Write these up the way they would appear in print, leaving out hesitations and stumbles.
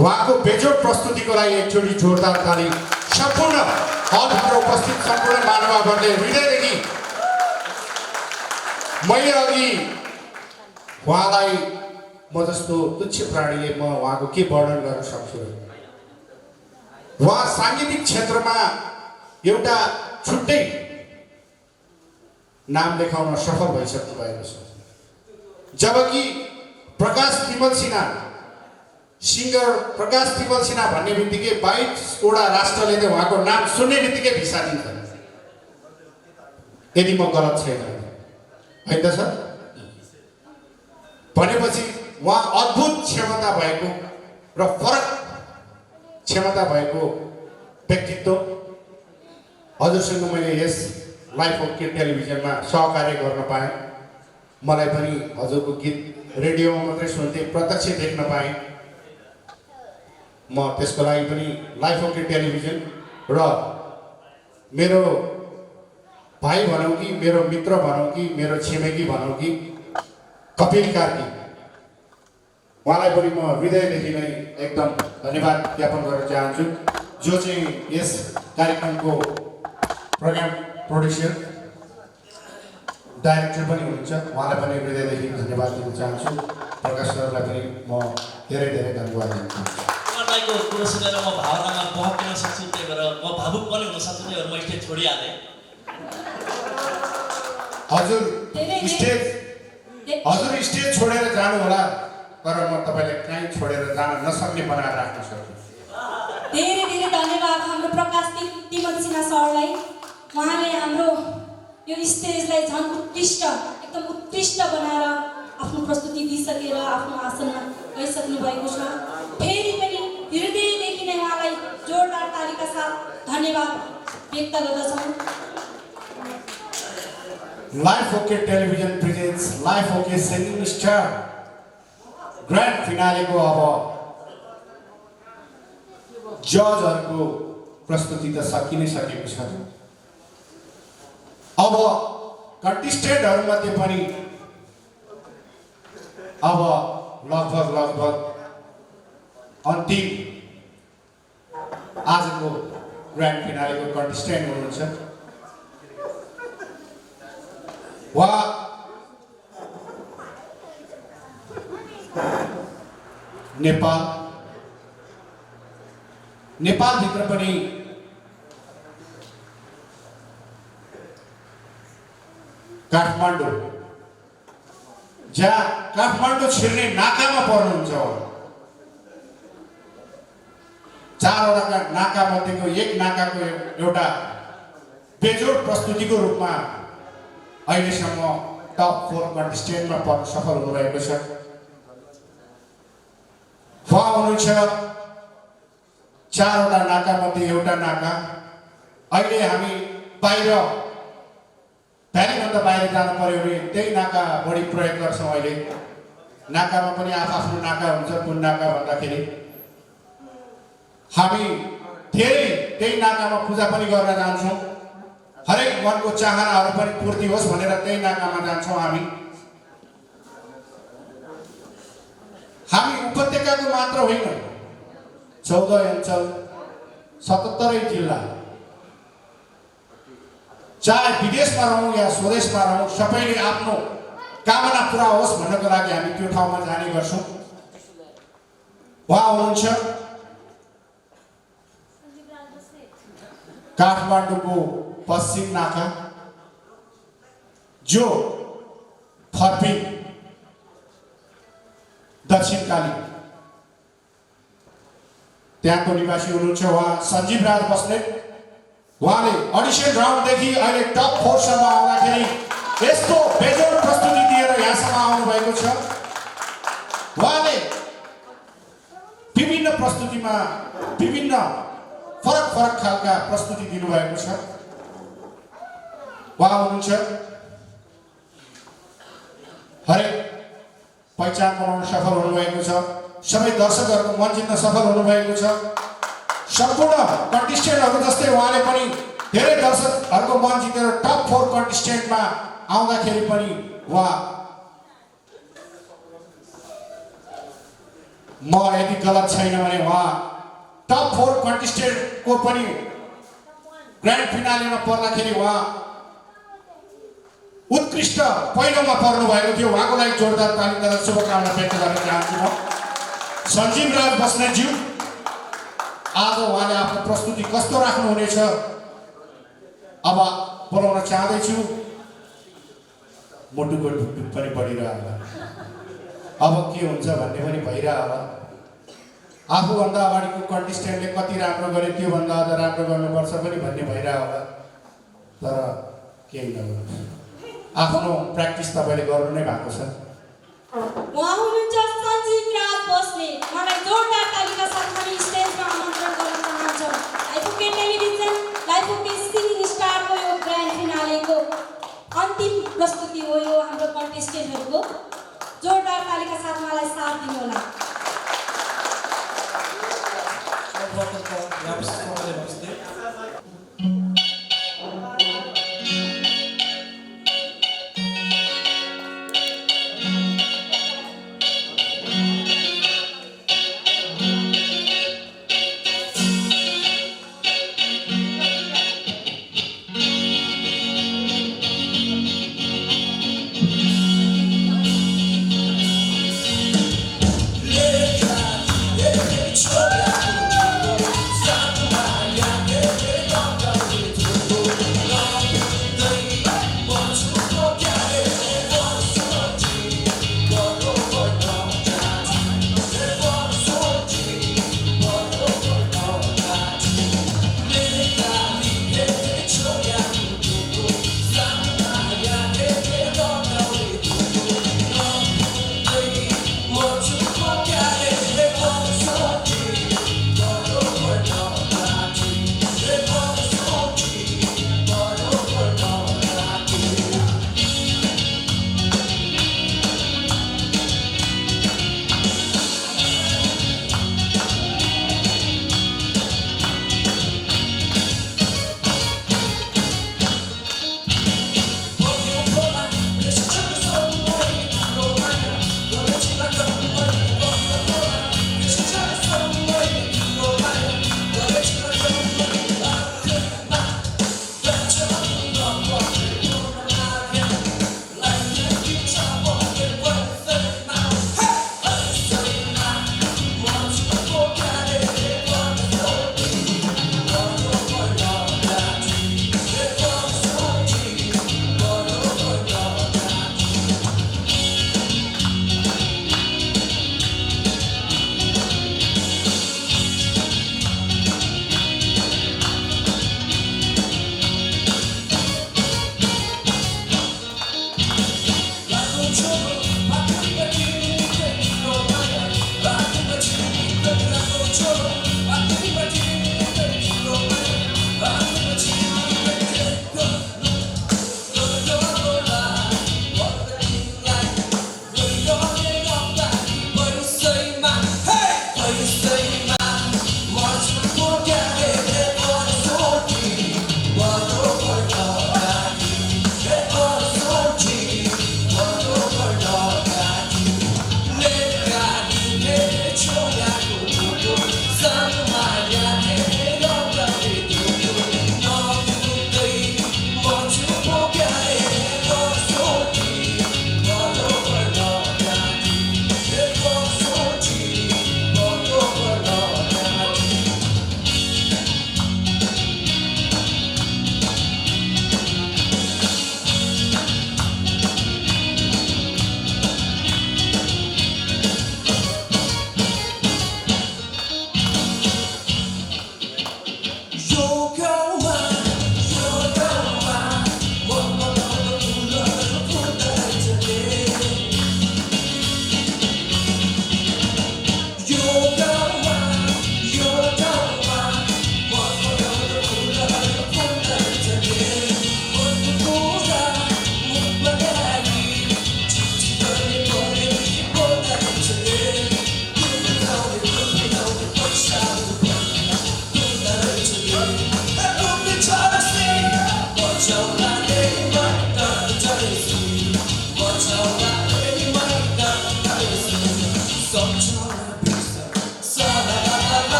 उहाँको बेजोड प्रस्तुतिको लागि एकचोटि जोरदार ताली सम्पूर्ण हलभित्र उपस्थित सम्पूर्ण महानुभावहरूले हृदयदेखि मैले अघि उहाँलाई म जस्तो तुच्छ प्राणीले म उहाँको के वर्णन गर्न सक्छु उहाँ साङ्गीतिक क्षेत्रमा एउटा छुट्टै नाम लेखाउन सफल भइसक्नु भएको छ जबकि प्रकाश तिमल सिन्हा सिंगर प्रकाश तिमल सिन्हा भन्ने बित्तिकै 22वटा राष्ट्रले चाहिँ उहाँको नाम सुन्ने बित्तिकै भिसा दिन्छ यदि म गलत छैन होइन त सर भनेपछि उहाँ अद्भुत क्षमता भएको र फरक क्षमता भएको व्यक्तित्व हजुरसँग मैले यस लाइफ ओके टेलिभिजनमा सहकार्य गर्न पाएँ मलाई पनि हजुरको गीत रेडियोमा मात्रै सुन्थे प्रत्यक्ष देख्न पाएँ म त्यसको लागि पनि लाइफ ओके टेलिभिजन र मेरो भाइ भनौँ कि मेरो मित्र भनौँ कि मेरो छिमेकी भनौँ कि कपिल कार्की उहाँलाई पनि म हृदयदेखि नै एकदम धन्यवाद ज्ञापन गर्न चाहन्छु जो चाहिँ यस कार्यक्रमको प्रोग्राम प्रोड्युसर डाइरेक्टर पनि हुनुहुन्छ उहाँलाई पनि हृदयदेखि धन्यवाद दिन चाहन्छु प्रकाश सरलाई पनि म धेरै धेरै धन्यवाद दिन चाहन्छु उहाँको कुरो सुनेर म भावनामा बहकिन सक्छु त्यही भएर म भावुक पनि हुन सक्छु त्यही भएर म स्टेज छोडिहालेँ हजुर स्टेज छोडेर जानु होला तर म तपाईलाई कहीँ छोडेर जान नसक्ने बनाएर राख्न सक्छु धेरै धेरै धन्यवाद हाम्रो प्रकाश तिमल सिन्हा सरलाई उहाँले हाम्रो यो स्टेजलाई झन् उत्कृष्ट एकदम उत्कृष्ट बनाएर आफ्नो प्रस्तुति दिइसकेर आफ्नो आसनमा गइसक्नु भएको छ फेरि पनि हृदयदेखि नै उहाँलाई जोरदार तालीका साथ धन्यवाद व्यक्त गर्दछौँ Life OK television presents Life OK singing star grand फिनालेको अब जजहरूको प्रस्तुति त सकि नै सकेको छ अब कन्टेस्टेन्टहरूमध्ये पनि अब लगभग अन्तिम आजको ग्रान्ड फिनालेको कन्टेस्टेन्ट हुनुहुन्छ उहाँ नेपालभित्र पनि काठमाडौँ जहाँ काठमाडौँ छिर्ने नाकामा पर्नुहुन्छ चारवटा नाका मध्येको एक नाकाको एउटा बेजोड प्रस्तुतिको रूपमा अहिलेसम्म टप 4 कन्टेस्टेन्टमा पर्न सफल हुनुभएको छ उहाँ हुनुहुन्छ चारवटा नाका मध्ये एउटा नाका अहिले हामी बाहिर भ्यालीभन्दा बाहिर जानु पर्यो भने त्यही नाका बढी प्रयोग गर्छौँ अहिले नाकामा पनि आफ्नो नाका हुन्छ कुन नाका भन्दाखेरि हामी धेरै त्यही नाकामा पूजा पनि गर्न जान्छौँ हरेक मनको चाहनाहरू पनि पूर्ति होस् भनेर त्यही नाकामा जान्छौँ हामी उपत्यकाको मात्र होइन 14 अञ्चल 77 जिल्ला चाहे विदेशमा रहौँ या स्वदेशमा रहौँ सबैले आफ्नो कामना पुरा होस् भन्नको लागि हामी त्यो ठाउँमा जाने गर्छौँ उहाँ हुनुहुन्छ काठमाडौँको पश्चिम नाका जो फर्पिङ दक्षिणकाली त्यहाँको निवासी हुनुहुन्छ उहाँ सञ्जीव राज बस्नेत उहाँले अडिसन राउन्डदेखि अहिले टप 4 सम्म आउँदाखेरि यस्तो बेजोड प्रस्तुति दिएर यहाँसम्म आउनु भएको छ उहाँले विभिन्न प्रस्तुतिमा विभिन्न फरक खालका प्रस्तुति दिनुभएको छ उहाँ हुनुहुन्छ हरेक पहिचान बनाउन सफल हुनुभएको छ सबै दर्शकहरूको मन जित्न सफल हुनुभएको छ सम्पूर्ण कन्टेस्टेन्टहरू जस्तै उहाँले पनि धेरै दर्शकहरूको मन जितेर टप 4 कन्टेस्टेन्टमा आउँदाखेरि पनि उहाँ म यदि गलत छैन भने उहाँ टप 4 कन्टेस्टेन्टको पनि ग्रान्ड फिनालेमा पर्दाखेरि उहाँ उत्कृष्ट पहिलोमा पर्नु भएको थियो। उहाँको लागि जोरदार ताली तथा शुभकामना व्यक्त गर्न चाहन्छु म। सञ्जीव राज बस्नेतज्यू, आज उहाँले आफ्नो प्रस्तुति कस्तो राख्नुहुनेछ अब बोलाउन चाहदैछु। मुटुको ढुकढुक पनि बढिरहला, अब के हुन्छ भन्ने पनि भइरहला। आफूभन्दा अगाडिको कन्टेस्टेन्टले कति राम्रो गरे त्योभन्दा अझ राम्रो गर्नुपर्छ पनि भन्ने भइरहला। तर केही नगर्नु, आफ्नो प्र्याक्टिस तपाईँले गर्नु नै भएको छ। उहाँ हुनुहुन्छ सञ्जीव राज बस्नेत। उहाँलाई जोरदार तालीका साथ हामी स्टेजमा आमन्त्रण गर्न चाहन्छौँ। लाइफओके टेलिभिजन, लाइफओके सिङ्गिङ स्टारको यो ग्रान्ड फिनालेको अन्तिम प्रस्तुति हो यो हाम्रो कन्टेस्टेन्टहरूको। जोरदार तालीका साथ उहाँलाई साथ दिनुहोला। Yeah.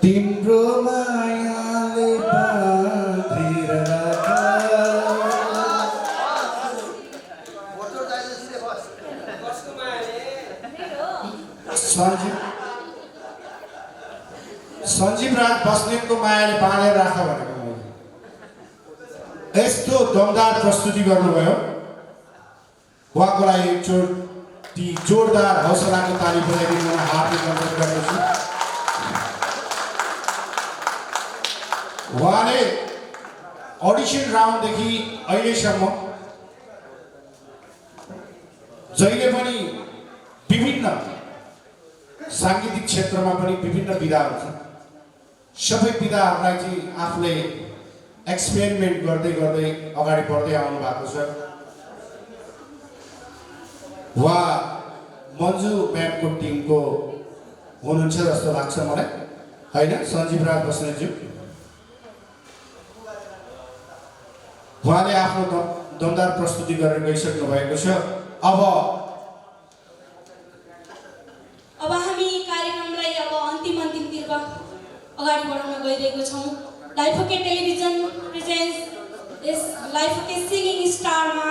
तिम्रो मायाले बाँधेर सञ्जीव राज बस्नेतको मायाले बाँधेर राख भनेको मैले। यस्तो दमदार प्रस्तुति गर्नुभयो, उहाँको लागि एकचोटि जोरदार हौसलाको ताली बजाइदिनु म हार्दिक अनुरोध गर्दछु। उहाँले अडिसन राउन्डदेखि अहिलेसम्म जहिले पनि विभिन्न साङ्गीतिक क्षेत्रमा पनि विभिन्न विधाहरू छन्। सबै विधाहरूलाई चाहिँ आफूले एक्सपेरिमेन्ट गर्दै गर्दै अगाडि बढ्दै आउनु भएको छ। उहाँ मन्जु म्यामको टिमको हुनुहुन्छ जस्तो लाग्छ मलाई, होइन सञ्जीव राज बस्नेतज्यू? उहाँले आफ्नो दमदार प्रस्तुति गरेर गइसक्नु भएको छ। अब हामी कार्यक्रमलाई अन्तिमतिर अगाडि बढाउन गइरहेको छौँ। लाइफ ओके टेलिभिजन प्रेजेन्ट्स यस लाइफ ओके सिङ्गिङ स्टारमा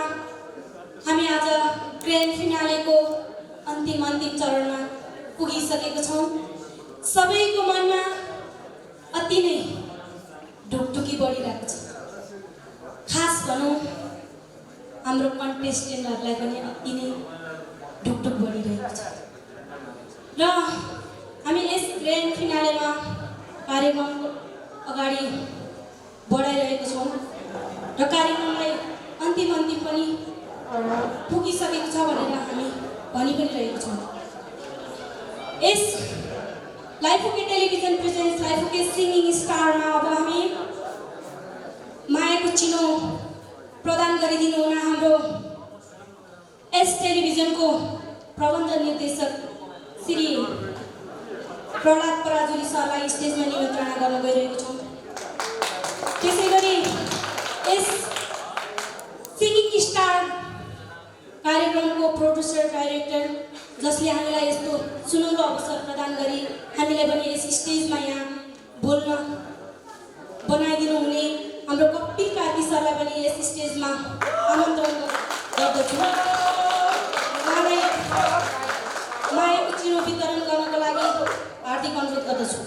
हामी आज ग्रान्ड फिनालेको अन्तिम चरणमा पुगिसकेको छौँ। सबैको मनमा अति नै ढुकढुकी बढिरहेको छ। खास भनौँ हाम्रो कन्टेस्टेन्टहरूलाई पनि अति नै ढुकढुक बढिरहेको छ र हामी यस ग्रान्ड फिनालेमा कार्यक्रम अगाडि बढाइरहेको छौँ र कार्यक्रमलाई अन्तिम पनि पुगिसकेको छ भनेर हामी भनि पनि रहेको छौँ। यस Life OK television presents Life OK singing स्टारमा अब हामी मायाको चिनो प्रदान गरिदिनु हुन हाम्रो एस टेलिभिजनको प्रबन्ध निर्देशक श्री प्रहलाद पराजुली सरलाई स्टेजमा निमन्त्रणा गर्न गइरहेको छौँ। त्यसै गरी यस सिङ्गिङ स्टार कार्यक्रमको प्रोड्युसर डाइरेक्टर जसले हामीलाई यस्तो सुनौलो अवसर प्रदान गरी हामीलाई पनि यस स्टेजमा यहाँ बोल्न बनाइदिनु हुने हाम्रो कपिल कार्की सरलाई पनि यस स्टेजमा आमन्त्रण गर्दछु। उहाँलाई मायाको चिनो वितरण गर्नको लागि हार्दिक अनुरोध गर्दछु।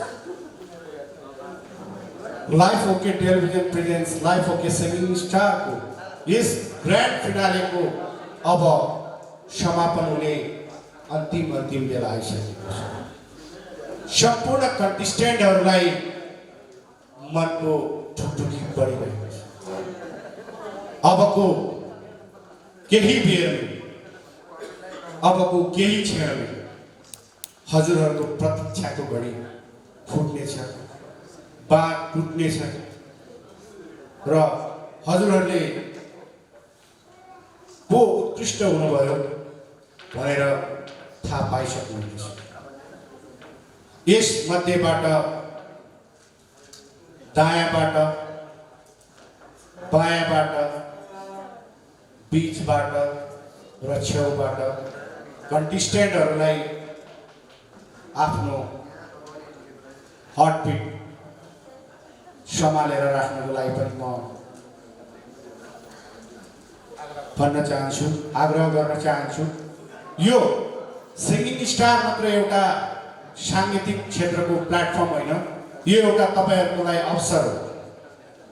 Life OK television presents Life OK singing स्टारको यस ग्रान्ड फिनालेको अब समापन हुने अन्तिम बेला आइसकेको छ। सम्पूर्ण कन्टेस्टेन्टहरूलाई मनको ढुकढुकी बढिरहेको छ। अबको केही बेरमा अबको केही क्षणमा हजुरहरूको प्रतीक्षाको घडी फुट्नेछ, बाँध टुट्नेछ र हजुरहरूले को उत्कृष्ट हुनुभयो भनेर थाहा पाइसक्नुहुनेछ। यस मध्येबाट दायाँबाट बायाँबाट बीचबाट र छेउबाट कन्टेस्टेन्टहरूलाई आफ्नो हर्टबिट सम्हालेर राख्नको लागि पनि म भन्न चाहन्छु, आग्रह गर्न चाहन्छु। यो सिङ्गिङ स्टार मात्र एउटा साङ्गीतिक क्षेत्रको प्लेटफर्म होइन, यो एउटा तपाईँहरूको लागि अवसर हो।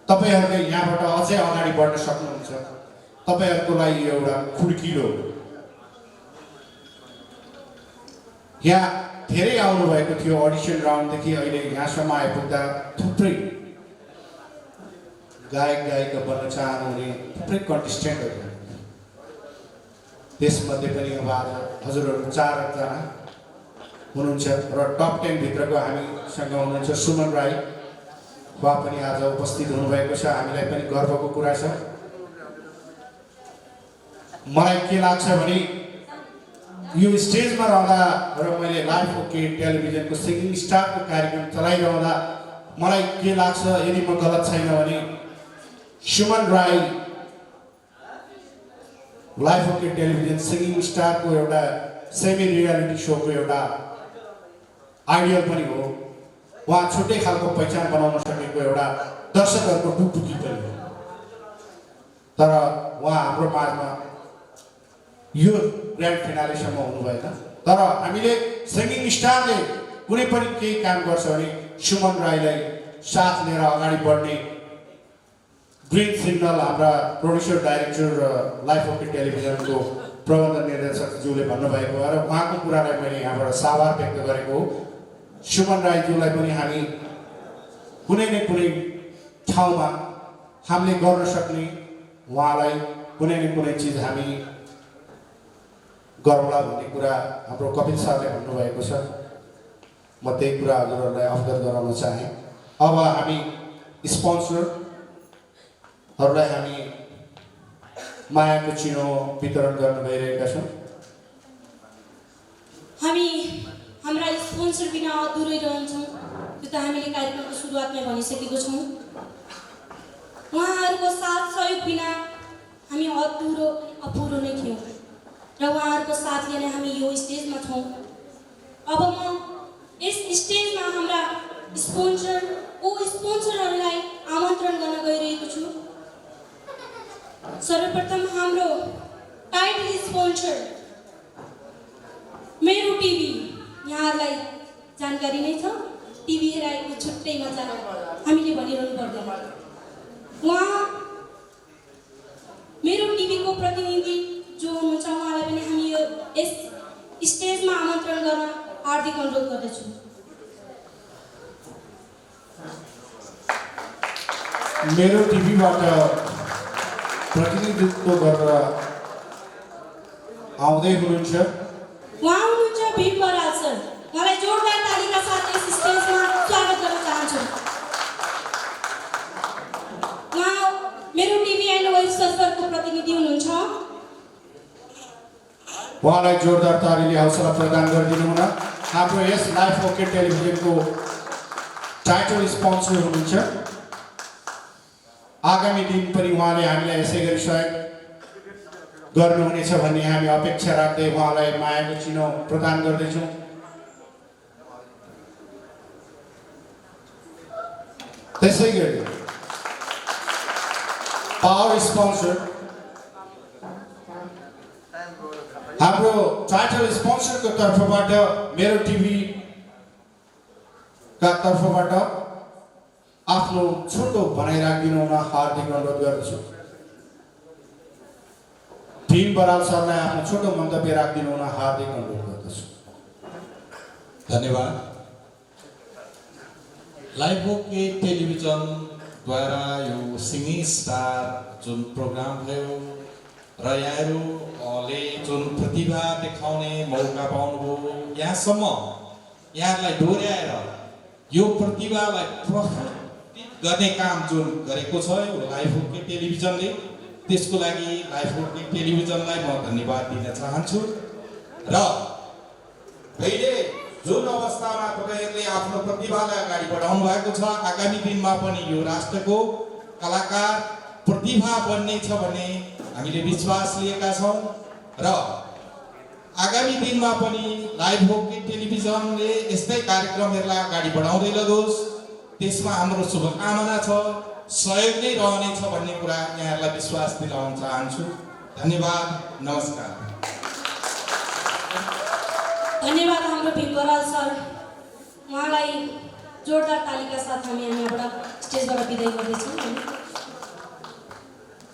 तपाईँहरूले यहाँबाट अझै अगाडि बढ्न सक्नुहुन्छ। तपाईँहरूको लागि यो एउटा खुड्किलो हो। यहाँ धेरै आउनुभएको थियो अडिसन राउन्डदेखि अहिले यहाँसम्म आइपुग्दा थुप्रै गायक गायिका बन्न चाहनुहुने थुप्रै कन्टेस्टेन्टहरू। त्यसमध्ये पनि अब आज हजुरहरू 4 जना हुनुहुन्छ र टप 10 भित्रको हामीसँग हुनुहुन्छ सुमन राई। उहाँ पनि आज उपस्थित हुनुभएको छ, हामीलाई पनि गर्वको कुरा छ। मलाई के लाग्छ भने यो स्टेजमा रहँदा र मैले लाइफ ओके टेलिभिजनको सिङ्गिङ स्टारको कार्यक्रम चलाइरहँदा मलाई के लाग्छ, यदि म गलत छैन भने Suman Rai Life OK television singing स्टारको एउटा सेमी रियालिटी सोको एउटा आइडियल पनि हो। उहाँ छुट्टै खालको पहिचान बनाउन सकेको एउटा दर्शकहरूको टुकटुकी पनि हो। तर उहाँ हाम्रो माझमा यो ग्रान्ड फिनालेसम्म हुनु भएन। तर हामीले सिङ्गिङ स्टारले कुनै पनि केही काम गर्छ भने सुमन राईलाई साथ लिएर अगाडि बढ्ने ग्रिन सिग्नल हाम्रा प्रोड्युसर डाइरेक्टर लाइफ ओके टेलिभिजनको प्रबन्ध निर्देशकज्यूले भन्नुभएको हो र उहाँको कुरालाई मैले यहाँबाट साभार व्यक्त गरेको हो। सुमन राईज्यूलाई पनि हामी कुनै न कुनै ठाउँमा हामीले गर्न सक्ने, उहाँलाई कुनै न कुनै चिज हामी गरौँला भन्ने कुरा हाम्रो कपिल सरले भन्नुभएको छ। म त्यही कुरा हजुरहरूलाई अवगत गराउन चाहे। अब हामी स्पोन्सरहरूलाई हामी मायाको चिनो वितरण गर्न गइरहेका छौँ। हामी हाम्रा स्पोन्सर बिना अधुरै रहन्छौँ, त्यो त हामीले कार्यक्रमको सुरुवातमै भनिसकेको छौँ। उहाँहरूको साथ सहयोग बिना हामी अपुरो नै थियौँ र उहाँहरूको साथले नै हामी यो स्टेजमा छौँ। अब म यस स्टेजमा हाम्रा स्पोन्सरहरूलाई आमन्त्रण गर्न गइरहेको छु। सर्वप्रथम हाम्रो टाइटल स्पोन्सर मेरो टिभी, यहाँहरूलाई जानकारी नै छ, टिभी हेराएको छुट्टै मजा हामीले भनिरहनु पर्दैन। उहाँ मेरो टिभीको प्रतिनिधि जो हुनुहुन्छ उहाँलाई पनि हामी यो यस स्टेजमा आमन्त्रण गर्न हार्दिक अनुरोध गर्दछु। मेरो टिभीबाट प्रतिनिधित्व गरेर आउँदै हुनुहुन्छ उहाँ हुनुहुन्छ भीम बराल सर। उहाँलाई जोरदार तालीका साथ यस स्टेजमा स्वागत गर्न चाहन्छु। उहाँ मेरो टिभी एन्ड वेब सर्भरको प्रतिनिधि हुनुहुन्छ। उहाँलाई जोरदार तालीले हौसला प्रदान गरिदिनु हुन। हाम्रो यस लाइफ ओके टेलिभिजनको टाइटल स्पोन्सर हुनुहुन्छ। आगामी दिन पनि उहाँले हामीलाई यसै गरी सहयोग गर्नुहुनेछ भन्ने हामी अपेक्षा राख्दै उहाँलाई मायाको चिनो प्रदान गर्दैछौँ। त्यसै गरी पावर स्पोन्सर हाम्रो टाइटल स्पोन्सरको तर्फबाट मेरो टिभीका तर्फबाट आफ्नो छोटो भनाइ राखिदिनु हुन हार्दिक अनुरोध गर्दछु। भीम बराल सरलाई आफ्नो छोटो मन्तव्य राखिदिनु हुन हार्दिक अनुरोध गर्दछु। धन्यवाद। लाइभ ओके टेलिभिजनद्वारा यो सिङ्गिङ स्टार जुन प्रोग्राम भयो र यहाँहरूले जुन प्रतिभा देखाउने मौका पाउनुभयो, यहाँसम्म यहाँहरूलाई डोर्याएर यो प्रतिभालाई प्रफुल्लित गर्ने काम जुन गरेको छ यो लाइभ ओके टेलिभिजनले, त्यसको लागि लाइभ ओके टेलिभिजनलाई म धन्यवाद दिन चाहन्छु। र अहिले जुन अवस्थामा तपाईँहरूले आफ्नो प्रतिभालाई अगाडि बढाउनु भएको छ, आगामी दिनमा पनि यो राष्ट्रको कलाकार प्रतिभा बन्नेछ भन्ने हामीले विश्वास लिएका छौँ। र आगामी दिनमा पनि लाइभ ओके टेलिभिजनले यस्तै कार्यक्रमहरूलाई अगाडि बढाउँदै लगोस्, त्यसमा हाम्रो शुभकामना छ, सहयोग नै रहनेछ भन्ने कुरा यहाँहरूलाई विश्वास दिलाउन चाहन्छु। धन्यवाद, नमस्कार। धन्यवाद हाम्रो भीम बराल सर। उहाँलाई जोरदार तालीका साथ हामी यहाँबाट स्टेजबाट बिदाई गर्दैछौँ।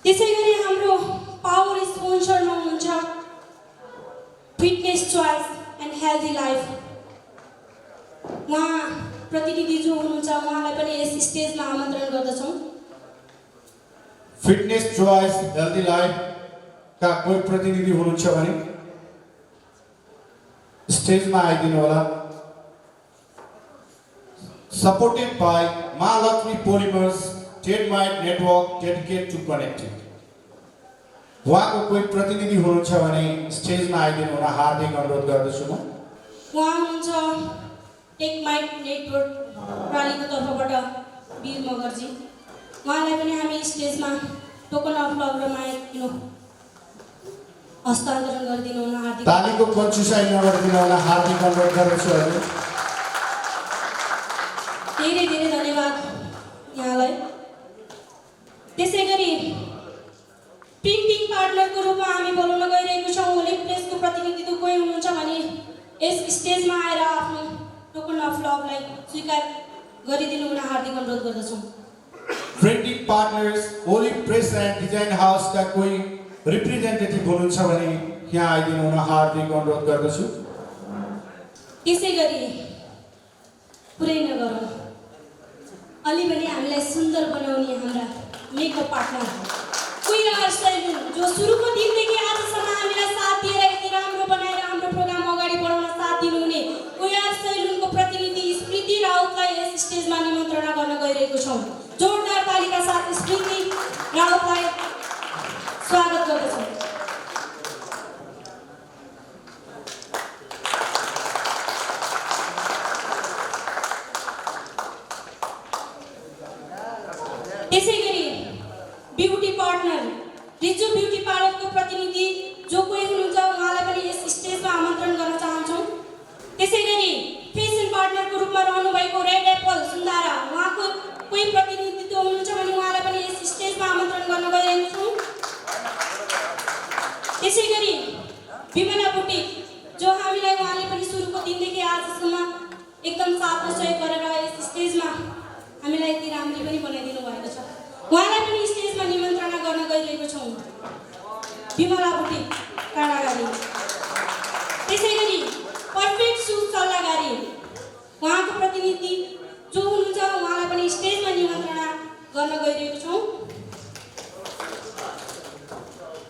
त्यसै गरी हाम्रो पावर स्पोन्सरमा हुनुहुन्छ fitness choice and healthy life. उहाँ प्रतिनिधि जो हुनुहुन्छ उहाँलाई पनि यस स्टेजमा आमन्त्रण गर्दछौँ। फिटनेस चोइस हेल्दी लाइफका कोही प्रतिनिधि हुनुहुन्छ भने स्टेजमा आइदिनु होला। Supported by Mahalakshmi Polymers trademark network dedicate to connecting. उहाँको कोही प्रतिनिधि हुनुहुन्छ भने स्टेजमा आइदिनु हुन हार्दिक अनुरोध गर्दछु म। उहाँ हुनुहुन्छ टेकमाइट नेटवर्क प्रालीको तर्फबाट वीर मगरजी। उहाँलाई पनि हामी स्टेजमा टोकन अफ लभ र माया किनो हस्तान्तरण गरिदिनु हुन हार्दिक तालीको कन्चुसाइ नगरिदिनु हुन हार्दिक अनुरोध गर्दछु। धेरै धेरै धन्यवाद यहाँलाई। त्यसै गरी प्रिन्टिङ पार्टनरको रूपमा हामी बोलाउन गइरहेको छौँ। ओलिभ प्रेसको प्रतिनिधित्व कोही हुनुहुन्छ भने यस स्टेजमा आएर आफ्नो टोकन अफ लभलाई स्वीकार गरिदिनु हुन हार्दिक अनुरोध गर्दछौँ। Printing partners Olive Press and design हाउसका कोही रिप्रेजेन्टेटिभ हुनुहुन्छ भने यहाँ आइदिनु हुन हार्दिक अनुरोध गर्दछु। त्यसै गरी पुरै नगरौँ, अलि पनि हामीलाई सुन्दर बनाउने हाम्रा makeup partner Queen Hair Salon जो सुरुको दिनदेखि आजसम्म हामीलाई साथ दिएर यति राम्रो बनाएर हाम्रो प्रोग्राम अगाडि बढाउन साथ दिनुहुने क्वीन हेयर सैलुनको प्रतिनिधि स्मृति राउतलाई यस स्टेजमा निमन्त्रणा गर्न गइरहेको छौँ। जोरदार तालीका साथ स्मृति राउतलाई स्वागत गर्दछौँ। त्यसै गरी ब्युटी पार्टनर रिजु ब्युटी पार्लरको प्रतिनिधि जो कोही हुनुहुन्छ उहाँलाई पनि यस स्टेजमा आमन्त्रण गर्न चाहन्छौँ। त्यसै गरी फेसन पार्टनरको रूपमा रहनुभएको रेड एप्पल सुन्दारा, उहाँको कोही प्रतिनिधित्व हुनुहुन्छ भने उहाँलाई पनि यस स्टेजमा आमन्त्रण गर्न गइरहेको छौँ। त्यसै गरी विमला बुटिक जो हामीलाई उहाँले पनि सुरुको दिनदेखि आजसम्म एकदम साथमा सहयोग गरेर यस स्टेजमा हामीलाई यति राम्ररी पनि बनाइदिनु भएको छ, उहाँलाई पनि स्टेजमा निमन्त्रणा गर्न गइरहेको छौँ। विमला बुटिक काँडागाडी। त्यसै गरी पर्फेक्ट सुज सल्लाहकारी उहाँको प्रतिनिधि जो हुनुहुन्छ उहाँलाई पनि स्टेजमा निमन्त्रणा गर्न गइरहेको छौँ।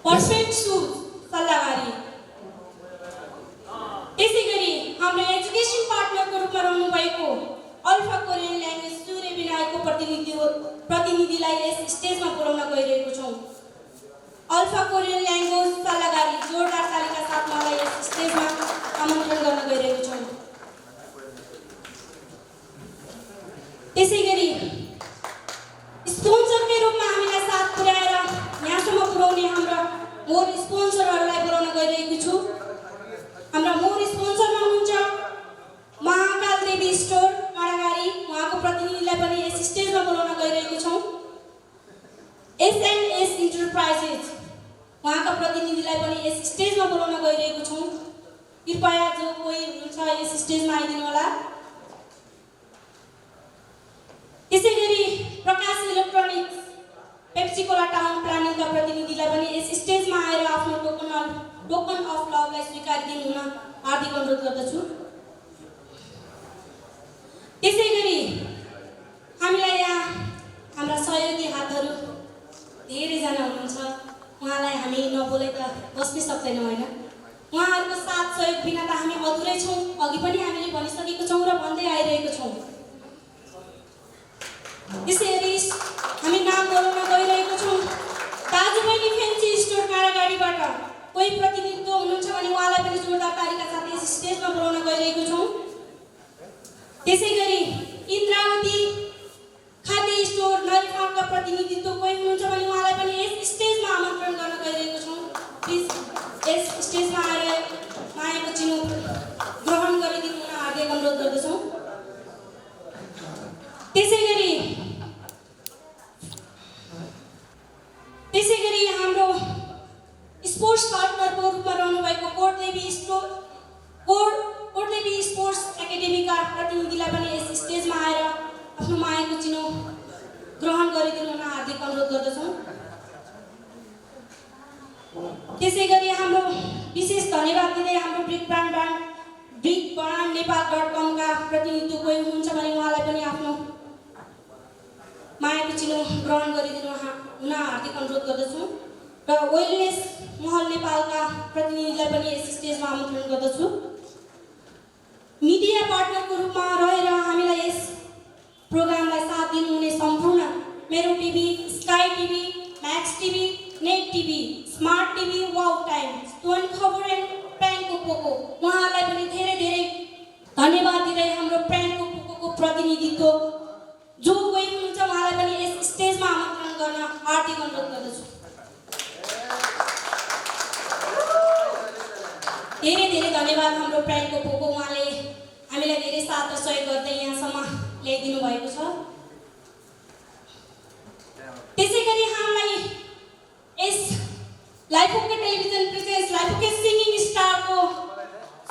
पर्फेक्ट सुज सल्लाहकारी। त्यसै गरी हाम्रो एजुकेसन पार्टनरको रूपमा रहनु भएको अल्फा कोरियन ल्याङ्ग्वेज सूर्य विनायकको प्रतिनिधिलाई यस स्टेजमा बोलाउन गइरहेको छौँ। अल्फा कोरियन ल्याङ्ग्वेज सल्लाहकारी जोरदार तालीका साथ मलाई यस स्टेजमा आमन्त्रण गर्न गइरहेको छौँ। त्यसै गरी स्पोन्सरकै रूपमा हामीलाई साथ पुर्याएर यहाँसम्म पुर्याउने हाम्रा मोर स्पोन्सरहरूलाई बोलाउन गइरहेको छु। हाम्रा मोर स्पोन्सरमा हुनुहुन्छ महाकाल देवी स्टोर माडागाडी, उहाँको प्रतिनिधिलाई पनि यस स्टेजमा बोलाउन गइरहेको छौँ। S&S इन्टरप्राइजेस, उहाँका प्रतिनिधिलाई पनि यस स्टेजमा बोलाउन गइरहेको छौँ। कृपया जो कोही हुनुहुन्छ यस स्टेजमा आइदिनु होला। त्यसै गरी प्रकाश इलेक्ट्रोनिक्स पेप्सी कोला टाउन प्लानिङका प्रतिनिधिलाई पनि यस स्टेजमा आएर आफ्नो टोकन अफ लभलाई स्वीकार दिनुहुन हार्दिक अनुरोध गर्दछु। त्यसै गरी हामीलाई यहाँ हाम्रा सहयोगी हातहरू धेरैजना हुनुहुन्छ। उहाँलाई हामी नबोलै त बस्नै सक्दैनौँ होइन। उहाँहरूको साथ सहयोग बिना त हामी अधुरै छौँ। अघि पनि हामीले भनिसकेको छौँ र भन्दै आइरहेको छौँ। त्यसैगरी हामी नाम बोलाउन गइरहेको छौँ। दाजुबहिनी फेन्सी स्टोर काँडागाडीबाट कोही प्रतिनिधित्व हुनुहुन्छ भने उहाँलाई पनि जोरदार तालीका साथ यस स्टेजमा बोलाउन गइरहेको छौँ। त्यसै गरी इन्द्रावती खाद्य स्टोर नरिफाका प्रतिनिधित्व कोही हुनुहुन्छ भने उहाँलाई पनि यस स्टेजमा आमन्त्रण गर्न गइरहेको छौँ। प्लिज यस स्टेजमा आएर मायाको चिनो ग्रहण गरिदिनु हुन हार्दिक अनुरोध गर्दछौँ। त्यसै गरी हाम्रो स्पोर्ट्स पार्टनरको रूपमा रहनुभएको कोटदेवी स्पोर्ट्स एकाडेमीका प्रतिनिधिलाई पनि यस स्टेजमा आएर आफ्नो मायाको चिनो ग्रहण गरिदिनु हुन हार्दिक अनुरोध गर्दछौँ। त्यसै गरी हाम्रो विशेष धन्यवाद दिँदै हाम्रो ब्रिक ब्रान्ड नेपाल.com का प्रतिनिधित्व कोही हुनुहुन्छ भने उहाँलाई पनि आफ्नो मायाको चिनो ग्रहण गरिदिनु हुन हार्दिक अनुरोध गर्दछु र वेलनेस महल नेपालका प्रतिनिधिलाई पनि यस स्टेजमा आमन्त्रण गर्दछु। मिडिया पार्टनरको रूपमा रहेर हामीलाई यस प्रोग्रामलाई साथ दिनुहुने सम्पूर्ण मेरो TV, sky TV, max TV, net TV, smart TV, wow time, स्तोन खबर एन्ड प्याङको पोको, उहाँहरूलाई पनि धेरै धेरै धन्यवाद दिँदै हाम्रो प्याङको पोकोको प्रतिनिधित्व जो कोही हुनुहुन्छ उहाँलाई पनि यस स्टेजमा आमन्त्रण गर्न हार्दिक अनुरोध गर्दछु। धेरै धेरै धन्यवाद हाम्रो प्याङको पोको, उहाँले हामीलाई धेरै साथ र सहयोग गर्दै यहाँसम्म ल्याइदिनु भएको छ। त्यसै गरी हामीलाई यस Life OK television presents Life OK singing स्टारको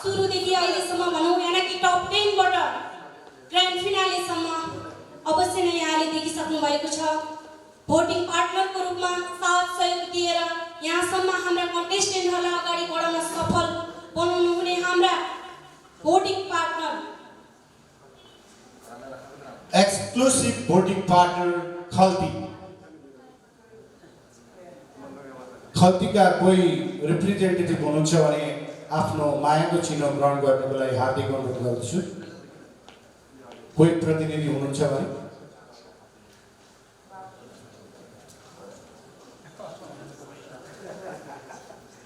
सुरुदेखि अहिलेसम्म भनौँ यानि टप 10 बाट ग्रान्ड फिनालेसम्म अवश्य नै यहाँले देखिसक्नु भएको छ। भोटिङ पार्टनरको रूपमा साथ सहयोग दिएर यहाँसम्म हाम्रा कन्टेस्टेन्टहरूलाई अगाडि बढाउन सफल बनाउनु हुने हाम्रा voting partner exclusive voting partner खल्तीका कोही रिप्रेजेन्टेटिभ हुनुहुन्छ भने आफ्नो मायाको चिन्ह ग्रहण गर्नको लागि हार्दिक अनुरोध गर्दछु। कोही प्रतिनिधि हुनुहुन्छ भने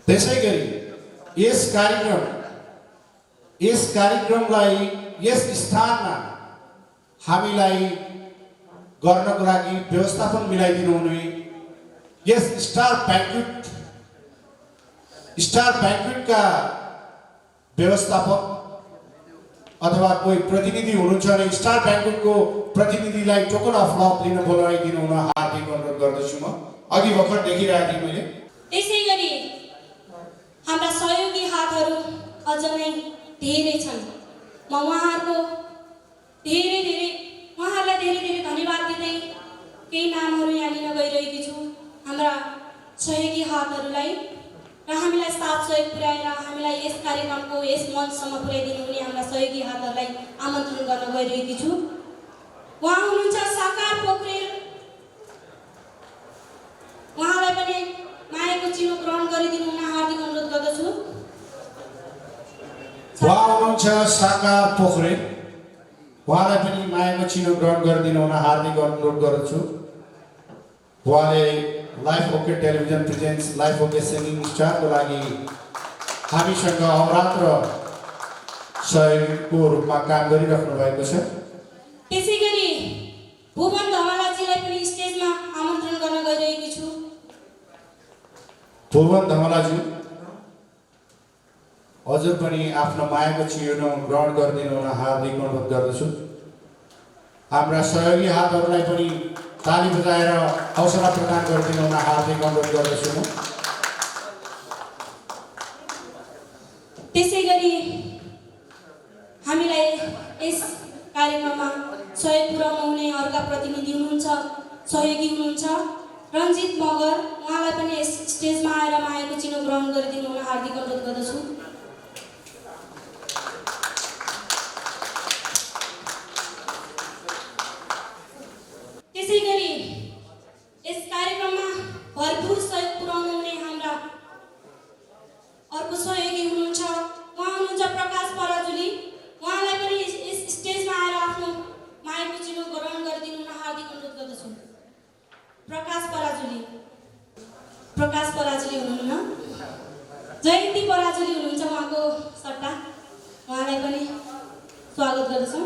त्यसै गरी यस कार्यक्रमलाई यस स्थानमा हामीलाई गर्नको लागि व्यवस्थापन मिलाइदिनु हुने यस स्टार ब्याङ्क्वेटका व्यवस्थापक अथवा कोही प्रतिनिधि हुनुहुन्छ भने स्टार ब्याङ्क्वेटको प्रतिनिधिलाई टोकन अफ लभ दिन बोलाइदिनु हुन हार्दिक अनुरोध गर्दछु। म अघि भर्खर देखिरहेको थिएँ मैले। त्यसै गरी हाम्रा सहयोगी हातहरू अझ नै धेरै छन्। म उहाँहरूलाई धेरै धेरै धन्यवाद दिँदै केही नामहरू यहाँ लिन गइरहेकी छु हाम्रा सहयोगी हातहरूलाई र हामीलाई साथ सहयोग पुर्याएर हामीलाई यस कार्यक्रमको यस मञ्चसम्म पुर्याइदिनु हुने हाम्रा सहयोगी हातहरूलाई आमन्त्रण गर्न गइरहेकी छु। उहाँ हुनुहुन्छ साकार पोखरेल मायाको चिनो ग्रहण गरिदिनु हुन हार्दिक अनुरोध गर्दछु। उहाँ हुनुहुन्छ साकार पोखरे, उहाँलाई पनि मायाको चिनो ग्रहण गरिदिनु हुन हार्दिक अनुरोध गर्दछु। उहाँले Life OK television presents Life OK singing स्टारको लागि हामीसँग अहोरात्र सहयोगको रूपमा काम गरिराख्नु भएको छ। त्यसै गरी भुवन धमलाजीलाई पनि स्टेजमा आमन्त्रण गर्न गइरहेकी छु। भुवन धमलाजी हजुर पनि आफ्नो मायाको चिनो ग्रहण गरिदिनु हुन हार्दिक अनुरोध गर्दछु। हाम्रा सहयोगी हातहरूलाई पनि ताली बजाएर हौसला प्रदान गरिदिनु हुन हार्दिक अनुरोध गर्दछु म। त्यसै गरी हामीलाई यस कार्यक्रममा सहयोग पुर्याउन हुने अर्का प्रतिनिधि हुनुहुन्छ, सहयोगी हुनुहुन्छ रञ्जित मगर, उहाँलाई पनि यस स्टेजमा आएर मायाको चिनो ग्रहण गरिदिनु हुन हार्दिक अनुरोध गर्दछु। त्यसै गरी यस कार्यक्रममा भरपुर सहयोग पुर्याउनु हुने हाम्रा अर्को सहयोगी हुनुहुन्छ, उहाँ हुनुहुन्छ प्रकाश पराजुली, उहाँलाई पनि यस स्टेजमा आएर आफ्नो मायाको चिनो ग्रहण गरिदिनु हुन हार्दिक अनुरोध गर्दछु। प्रकाश पराजुली हुनुहुन्न, जयन्ती पराजुली हुनुहुन्छ उहाँको सट्टा, उहाँलाई पनि स्वागत गर्दछौँ।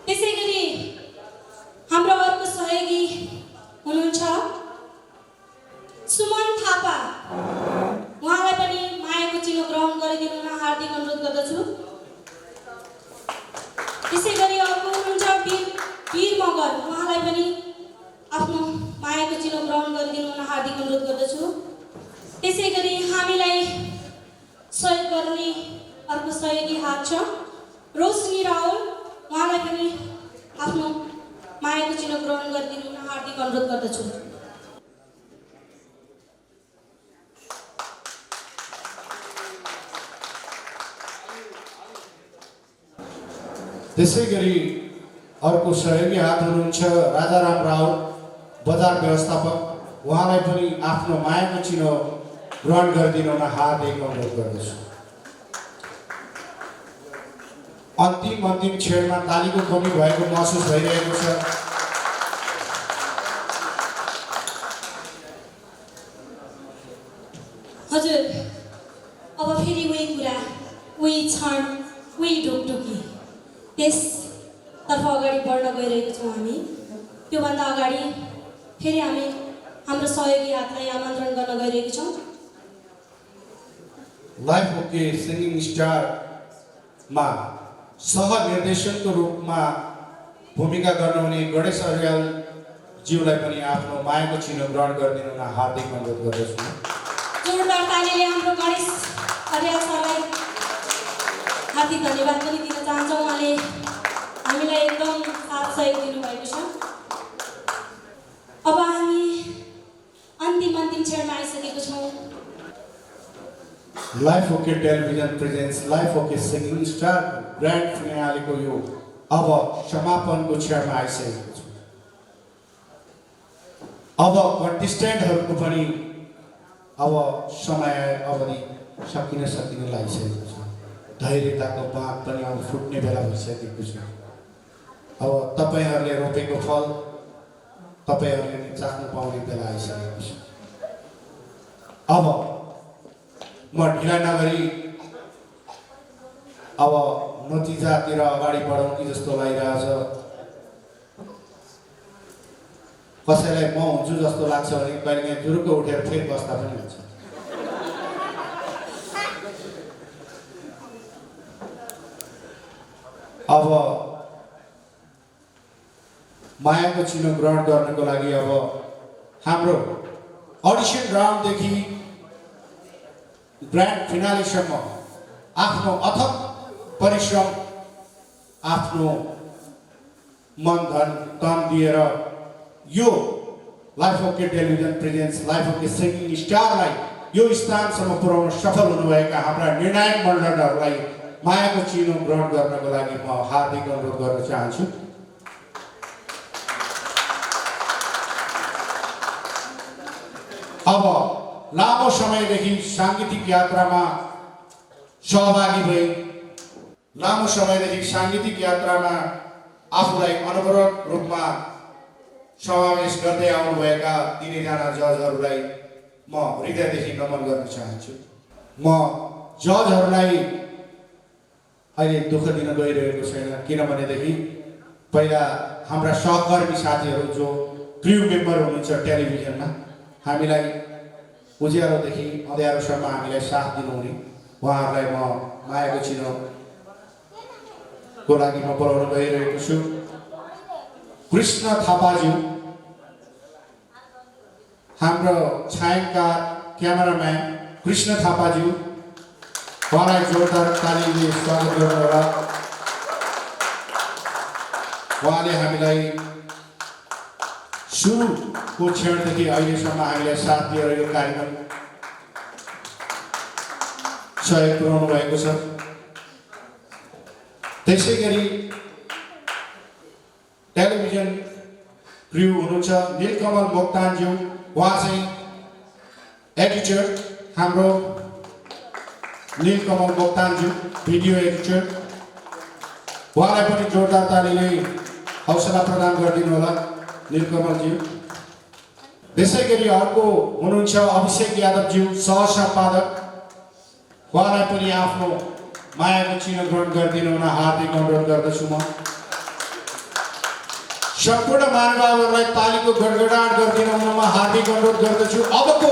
त्यसै गरी हाम्रो अर्को सहयोगी हुनुहुन्छ सुमन थापा, उहाँलाई पनि मायाको चिनो ग्रहण गरिदिनु हुन हार्दिक अनुरोध गर्दछु। त्यसै गरी अर्को हुनुहुन्छ वीर मगर, उहाँलाई पनि आफ्नो मायाको चिनो ग्रहण गरिदिनु हुन हार्दिक अनुरोध गर्दछु। त्यसै गरी हामीलाई सहयोग गर्ने अर्को सहयोगी हात छ रोशनी राहुल, उहाँलाई पनि आफ्नो मायाको चिनो ग्रहण गरिदिनु हुन हार्दिक अनुरोध गर्दछु। त्यसै गरी अर्को सहयोगी हात हुनुहुन्छ राजाराम राउत, बजार व्यवस्थापक, उहाँलाई पनि आफ्नो मायाको चिनो ग्रहण गरिदिनु हुन हार्दिक अनुरोध गर्दछु। अन्तिम क्षणमा तालीको कमी भएको महसुस भइरहेको छ। हजुर, अब फेरि उही कुरा, उही क्षण, उही ढुकढुकी त्यसतर्फ अगाडि बढ्न गइरहेको छौँ हामी। त्योभन्दा अगाडि फेरि हामी हाम्रो सहयोगी हातलाई आमन्त्रण गर्न गइरहेको छौँ। लाइफ ओके सिङ्गिङ स्टारमा सहनिर्देशकको रूपमा भूमिका गर्नुहुने गणेश अर्याल ज्यूलाई पनि आफ्नो मायाको चिनो ग्रहण गरिदिनु हुन हार्दिक अनुरोध गर्दछु। जोरदार तालीले हाम्रो गणेश अर्याल सरलाई हार्दिक धन्यवाद पनि दिन चाहन्छौँ। उहाँले हामीलाई एकदम साथ सहयोग दिनुभएको छ। अब हामी अन्तिम क्षणमा आइसकेको छौँ। Life OK television presents Life OK singing star grand फिनालेको यो अब समापनको क्षणमा आइसकेको छ। अब कन्टेस्टेन्टहरूको पनि अब समय अवधि सकिन लागिसकेको छ। धैर्यताको बाँध पनि अब फुट्ने बेला भइसकेको छ। अब तपाईँहरूले रोपेको फल तपाईँहरूले चाख्न पाउने बेला आइसकेको छ। अब म ढिला नगरी अब नतिजातिर अगाडि बढाउँ कि जस्तो लागिरहेछ। कसैलाई म हुन्छु जस्तो लाग्छ भने कहिलेकाहीँ जुरुक्क उठेर फेरि बस्दा पनि हुन्छ। अब मायाको चिनो ग्रहण गर्नको लागि अब हाम्रो अडिसन राउन्डदेखि ग्रान्ड फिनालेसम्म आफ्नो अथक परिश्रम, आफ्नो मन धन तन दिएर यो Life OK television presents Life OK singing स्टारलाई यो स्थानसम्म पुर्याउन सफल हुनुभएका हाम्रा निर्णायक मण्डलहरूलाई मायाको चिनो ग्रहण गर्नको लागि म हार्दिक अनुरोध गर्न चाहन्छु। अब लामो समयदेखि साङ्गीतिक यात्रामा सहभागी भई लामो समयदेखि साङ्गीतिक यात्रामा आफूलाई अनवरत रूपमा समावेश गर्दै आउनुभएका तिनैजना जजहरूलाई म हृदयदेखि नमन गर्न चाहन्छु। म जजहरूलाई अहिले दुःख दिन गइरहेको छैन, किनभनेदेखि पहिला हाम्रा सहकर्मी साथीहरू जो क्र्यु मेम्बर हुनुहुन्छ टेलिभिजनमा, हामीलाई उज्यालोदेखि अँध्यारोसम्म हामीलाई साथ दिनुहुने उहाँहरूलाई म मायाको चिनोको लागि म बोलाउन गइरहेको छु। कृष्ण थापाज्यू, हाम्रो छायाङ्कन क्यामेराम्यान कृष्ण थापाज्यू, उहाँलाई जोरदार तालीले स्वागत गर्नुहोला। उहाँले हामीलाई सुरुको क्षणदेखि अहिलेसम्म हामीलाई साथ दिएर यो कार्यक्रम सहयोग पुर्याउनु भएको छ। त्यसै गरी टेलिभिजन क्र्यु हुनुहुन्छ नीलकमल मोक्तानज्यू, उहाँ चाहिँ एडिटर, हाम्रो नीलकमल मोक्तानज्यू भिडियो एडिटर, उहाँलाई पनि जोरदार तालीले हौसला प्रदान गरिदिनु होला नीलकमलज्यू। त्यसै गरी अर्को हुनुहुन्छ अभिषेक यादवज्यू, सह सम्पादक, उहाँलाई पनि आफ्नो मायाको चिनो ग्रहण गरिदिनु हुन हार्दिक अनुरोध गर्दछु। म सम्पूर्ण महानुभावहरूलाई तालीको गडगडाट गरिदिनु हुन म हार्दिक अनुरोध गर्दछु। अबको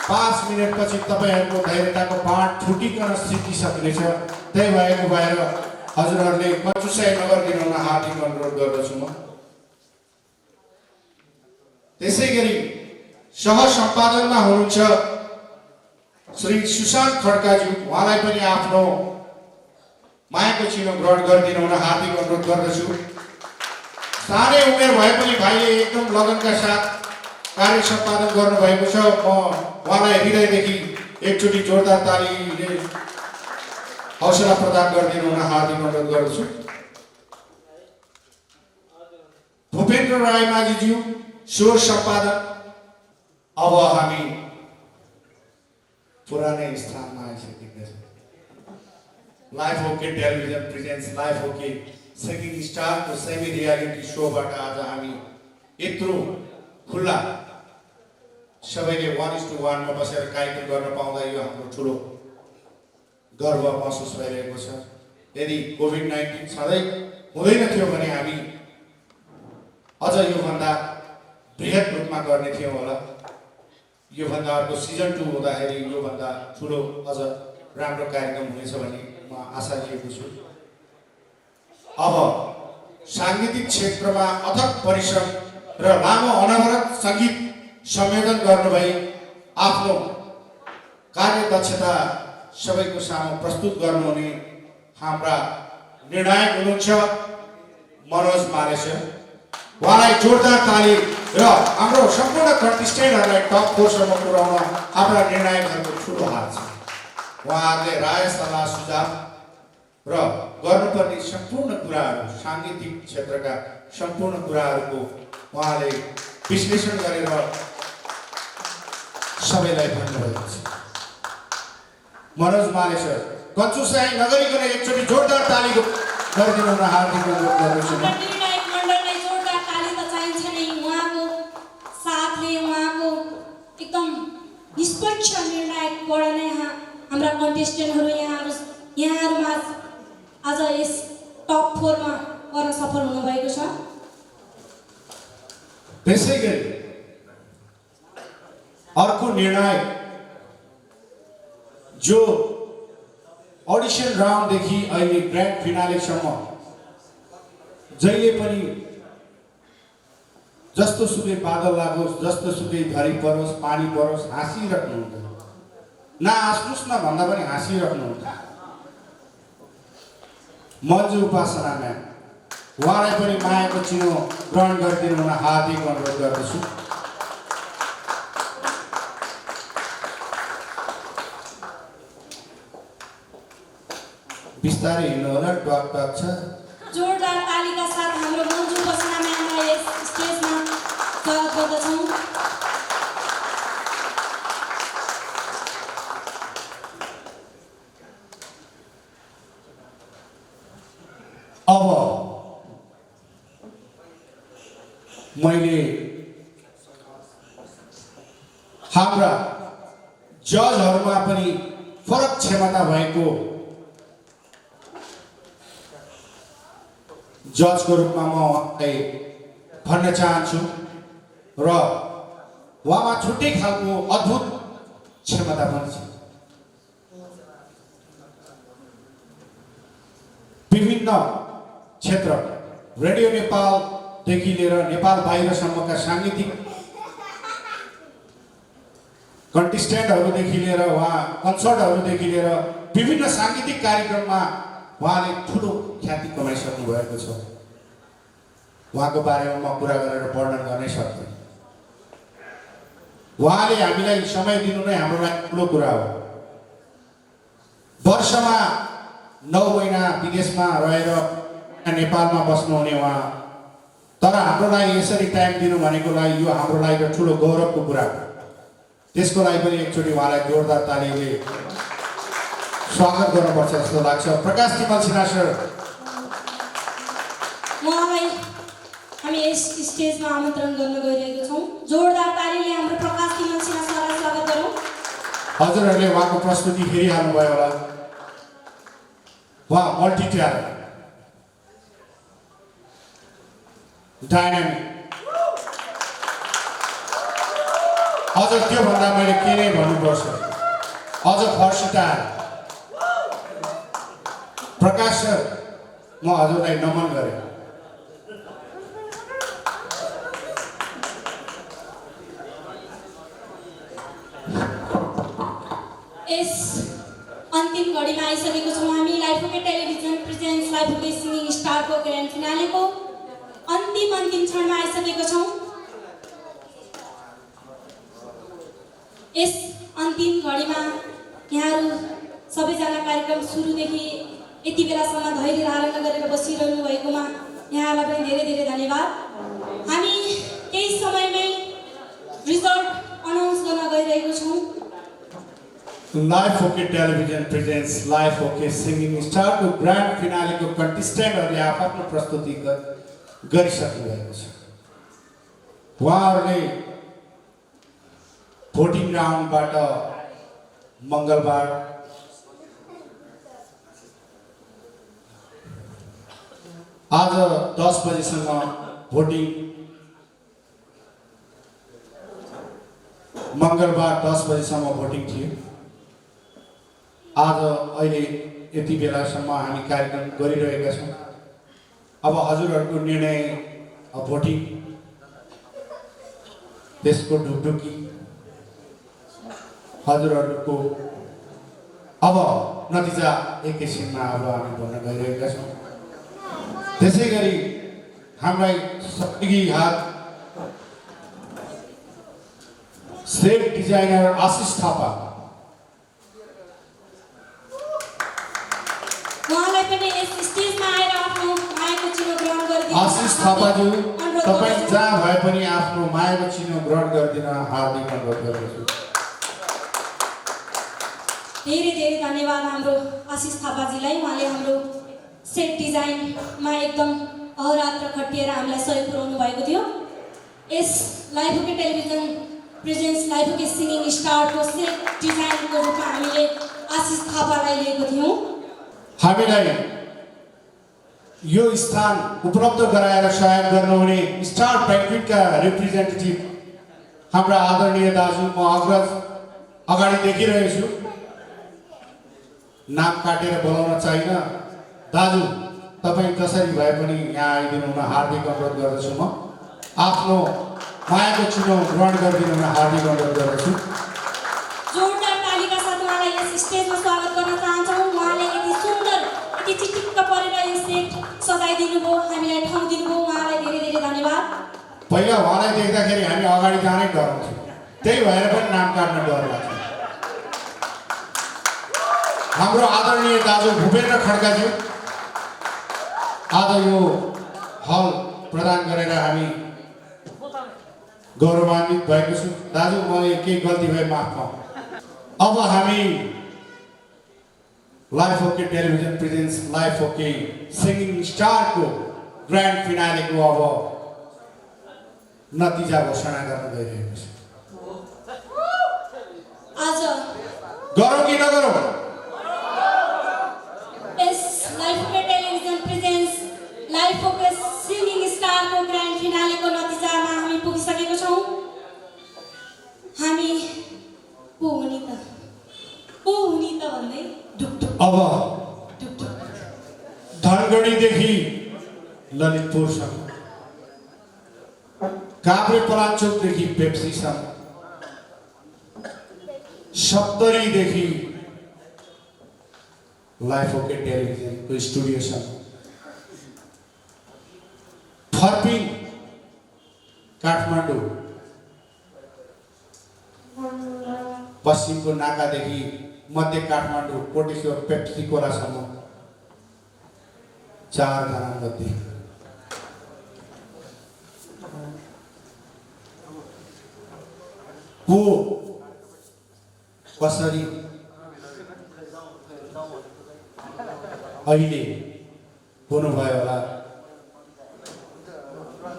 5 मिनटपछि तपाईँहरूको धैर्यताको बाँड फुटिकन सिद्धिसक्नेछ, त्यही भएको भएर हजुरहरूले कचुसाइ नगरिदिनु हुन हार्दिक अनुरोध गर्दछु। म त्यसै गरी सह सम्पादनमा हुनुहुन्छ श्री सुशान्त खड्काज्यू, उहाँलाई पनि आफ्नो मायाको चिनो ग्रहण गरिदिनु हुन हार्दिक अनुरोध गर्दछु। सानै उमेर भए पनि भाइले एकदम लगनका साथ कार्य सम्पादन गर्नुभएको छ। म उहाँलाई हृदयदेखि एकचोटि जोरदार तालीले हौसला प्रदान गरिदिनु हुन हार्दिक अनुरोध गर्दछु। भूपेन्द्र रायमाझीज्यू, स्वर सम्पादक। अब हामी पुरानै स्थानमा आइसकेका छौँ। Life OK television presents Life OK second स्टारको सेमी रियालिटी सोबाट आज हामी यत्रो खुल्ला सबैले 1:1 बसेर कार्यक्रम गर्न पाउँदा यो हाम्रो ठुलो गर्व महसुस भइरहेको छ। यदि कोभिड-19 सधैँ हुँदैन थियो भने हामी अझ योभन्दा बृहत रूपमा गर्ने थियौँ होला। योभन्दा अर्को सिजन 2 हुँदाखेरि योभन्दा ठुलो अझ राम्रो कार्यक्रम हुनेछ भन्ने म आशा लिएको छु। अब साङ्गीतिक क्षेत्रमा अथक परिश्रम र लामो अनवरत सङ्गीत संयोजन गर्नुभई आफ्नो कार्यदक्षता सबैको सामु प्रस्तुत गर्नुहुने हाम्रा निर्णायक हुनुहुन्छ मनोज मालेश्वर। उहाँलाई जोरदार ताली र हाम्रो सम्पूर्ण कन्टेस्टेन्टहरूलाई टप 4 सम्म पुर्याउन हाम्रा निर्णायकहरूको ठुलो हात छ। उहाँहरूले राय सल्लाह सुझाव र गर्नुपर्ने सम्पूर्ण कुराहरू, साङ्गीतिक क्षेत्रका सम्पूर्ण कुराहरूको उहाँले विश्लेषण गरेर सबैलाई भन्नुभएको छ। मनोज मालेश्वर, कचुसाइ नगरिकन एकचोटि जोरदार ताली गरिदिनु हुन हार्दिक अनुरोध गर्दछु। निर्णायक मण्डललाई जोरदार ताली त चाहिन्छ नै। उहाँको साथले, उहाँको एकदम निष्पक्ष निर्णायकबाट नै हाम्रा कन्टेस्टेन्टहरू यहाँहरूमा आज यस टप 4 मा गर्न सफल हुनुभएको छ। त्यसै गरी अर्को निर्णायक जो अडिसन राउन्डदेखि अहिले ग्रान्ड फिनालेसम्म जहिले पनि जस्तो सुकै बादल लागोस्, जस्तो सुकै धरी परोस्, पानी परोस्, हाँसिरहनुहुन्छ। नहाँस्नुहोस् न भन्दा पनि हाँसिरहनुहुन्छ। मन्जु उपासना म्याम, उहाँलाई पनि मायाको चिनो ग्रहण गरिदिनु हुन हार्दिक अनुरोध गर्दछु। बिस्तारै हिँड्नु होला, टक टक छ। जोरदार तालीका साथ हाम्रो मन्जु उपासना म्यामलाई यस स्टेजमा स्वागत गर्दछौँ। मैले हाम्रा जजहरूमा पनि फरक क्षमता भएको जजको रूपमा म उहाँलाई भन्न चाहन्छु र उहाँमा छुट्टै खालको अद्भुत क्षमता पनि छ। विभिन्न क्षेत्र रेडियो नेपालदेखि लिएर नेपाल बाहिरसम्मका साङ्गीतिक कन्टेस्टेन्टहरूदेखि लिएर उहाँ कन्सर्टहरूदेखि लिएर विभिन्न साङ्गीतिक कार्यक्रममा उहाँले ठुलो ख्याति कमाइसक्नु भएको छ। उहाँको बारेमा म कुरा गरेर वर्णन गर्नै सक्दिनँ। उहाँले हामीलाई समय दिनु नै हाम्रो लागि ठुलो कुरा हो। वर्षमा 9 महिना विदेशमा रहेर नेपालमा बस्नुहुने उहाँ, तर हाम्रो लागि यसरी टाइम दिनु भनेको लागि यो हाम्रो लागि ठुलो गौरवको कुरा हो। त्यसको लागि पनि एकचोटि उहाँलाई जोरदार तालीले स्वागत गर्नुपर्छ जस्तो लाग्छ। प्रकाश तिमल सिन्हा सर, उहाँलाई हामी यस स्टेजमा आमन्त्रण गर्न गइरहेका छौँ। जोरदार तालीले हाम्रो प्रकाश तिमल सिन्हा सरलाई स्वागत गरौँ। हजुरहरूले उहाँको प्रस्तुति हेरिहाल्नुभयो होला। उहाँ मल्टी ट्यालेन्ट, डाइनामिक, अझ त्योभन्दा मैले के नै भन्नुपर्छ, अझ फर्सिटार। प्रकाश सर, म हजुरलाई नमन गरेँ। यस अन्तिम घडीमा आइसकेको छौँ हामी। Life OK television presents Life OK singing स्टारको ग्रान्ड फिनालेको अन्तिम क्षणमा आइसकेका छौँ। यस अन्तिम घडीमा यहाँहरू सबैजना कार्यक्रम सुरुदेखि यति बेलासम्म धैर्य धारण गरेर बसिरहनु भएकोमा यहाँलाई पनि धेरै धेरै धन्यवाद। हामी केही समयमै रिजल्ट अनाउन्स गर्न गइरहेको छौँ। Life OK television presents Life OK singing स्टारको ग्रान्ड फिनालेको कन्टेस्टेन्टहरूले आफ्नो प्रस्तुति गरिसक्नु भएको छ। उहाँहरूले भोटिङ राउन्डबाट मङ्गलबार आज 10 बजेसम्म भोटिङ, मङ्गलबार 10 बजेसम्म भोटिङ थियो। आज अहिले यति बेलासम्म हामी कार्यक्रम गरिरहेका छौँ। अब हजुरहरूको निर्णय, भोटिङ, त्यसको ढुकढुकी हजुरहरूको अब नतिजा एकैछिनमा अब हामी भन्न गइरहेका छौँ। त्यसै गरी हामीलाई सहयोगी हात सेट डिजाइनर आशिष थापा, उहाँलाई पनि यस स्टेजमा आएर आफ्नो मायाको चिनो ग्रहण गरिदिनु। आशिष थापाज्यू, तपाईँ जहाँ भए पनि आफ्नो मायाको चिनो ग्रहण गरिदिन हार्दिक अनुरोध गर्दछु। धेरै धेरै धन्यवाद हाम्रो आशिष थापाजीलाई। उहाँले हाम्रो सेट डिजाइनमा एकदम अहोरात्र खटिएर हामीलाई सहयोग पुर्याउनु भएको थियो। यस Life OK television presents Life OK singing स्टारको सेट डिजाइनको रूपमा हामीले आशिष थापालाई लिएको थियौँ। हामीलाई यो स्थान उपलब्ध गराएर सहयोग गर्नुहुने स्टार ब्याङ्कका रिप्रेजेन्टेटिभ हाम्रा आदरणीय दाजु, म अग्रज अगाडि देखिरहेछु, नाम काटेर बोलाउन चाहिन। दाजु, तपाईँ जसरी भए पनि यहाँ आइदिनु हुन हार्दिक अनुरोध गर्दछु। म आफ्नो मायाको चिनो ग्रहण गरिदिनु हुन हार्दिक अनुरोध गर्दछु। जोरदार तालीका साथ उहाँलाई यस स्टेजमा स्वागत गर्न चाहन्छौँ। उहाँले यति सुन्दर, यति चिटिक्क परेर यो सेट सजाइदिनु भयो, हामीलाई ठाउँ दिनुभयो। उहाँलाई धेरै धेरै धन्यवाद। पहिला उहाँलाई देख्दाखेरि हामी अगाडि जानै डराउँथ्यौँ, त्यही भएर पनि नाम काट्न डर लाग्थ्यो। हाम्रो आदरणीय दाजु भूपेन्द्र खड्काज्यू आज यो हल प्रदान गरेर हामी गौरवान्वित भएको छु। दाजु, मैले केही गल्ती भए माफ पाऊँ। अब हामी Life OK television presents Life OK singing स्टारको ग्रान्ड फिनालेको अब नतिजा घोषणा गर्न गइरहेको छ। आज गरौँ कि नगरौँ? यस Life OK television presents Life OK singing स्टारको ग्रान्ड फिनालेको नतिजामा हामी पुगिसकेको छौँ। हामी पो हुने त भन्दै ढुकढुक अब ढुकढुक धनगढीदेखि ललितपुरसम्म, काभ्रे पलाञ्चोकदेखि पेप्सीसम्म, सप्तरीदेखि लाइफ ओके टेलिभिजनको स्टुडियोसम्म, फर्पिङ काठमाडौँ, पश्चिमको नाकादेखि मध्य काठमाडौँ कोटेश्वर पेप्सी कोलासम्म 4 जना मध्ये को कसरी अहिले हुनुभयो होला?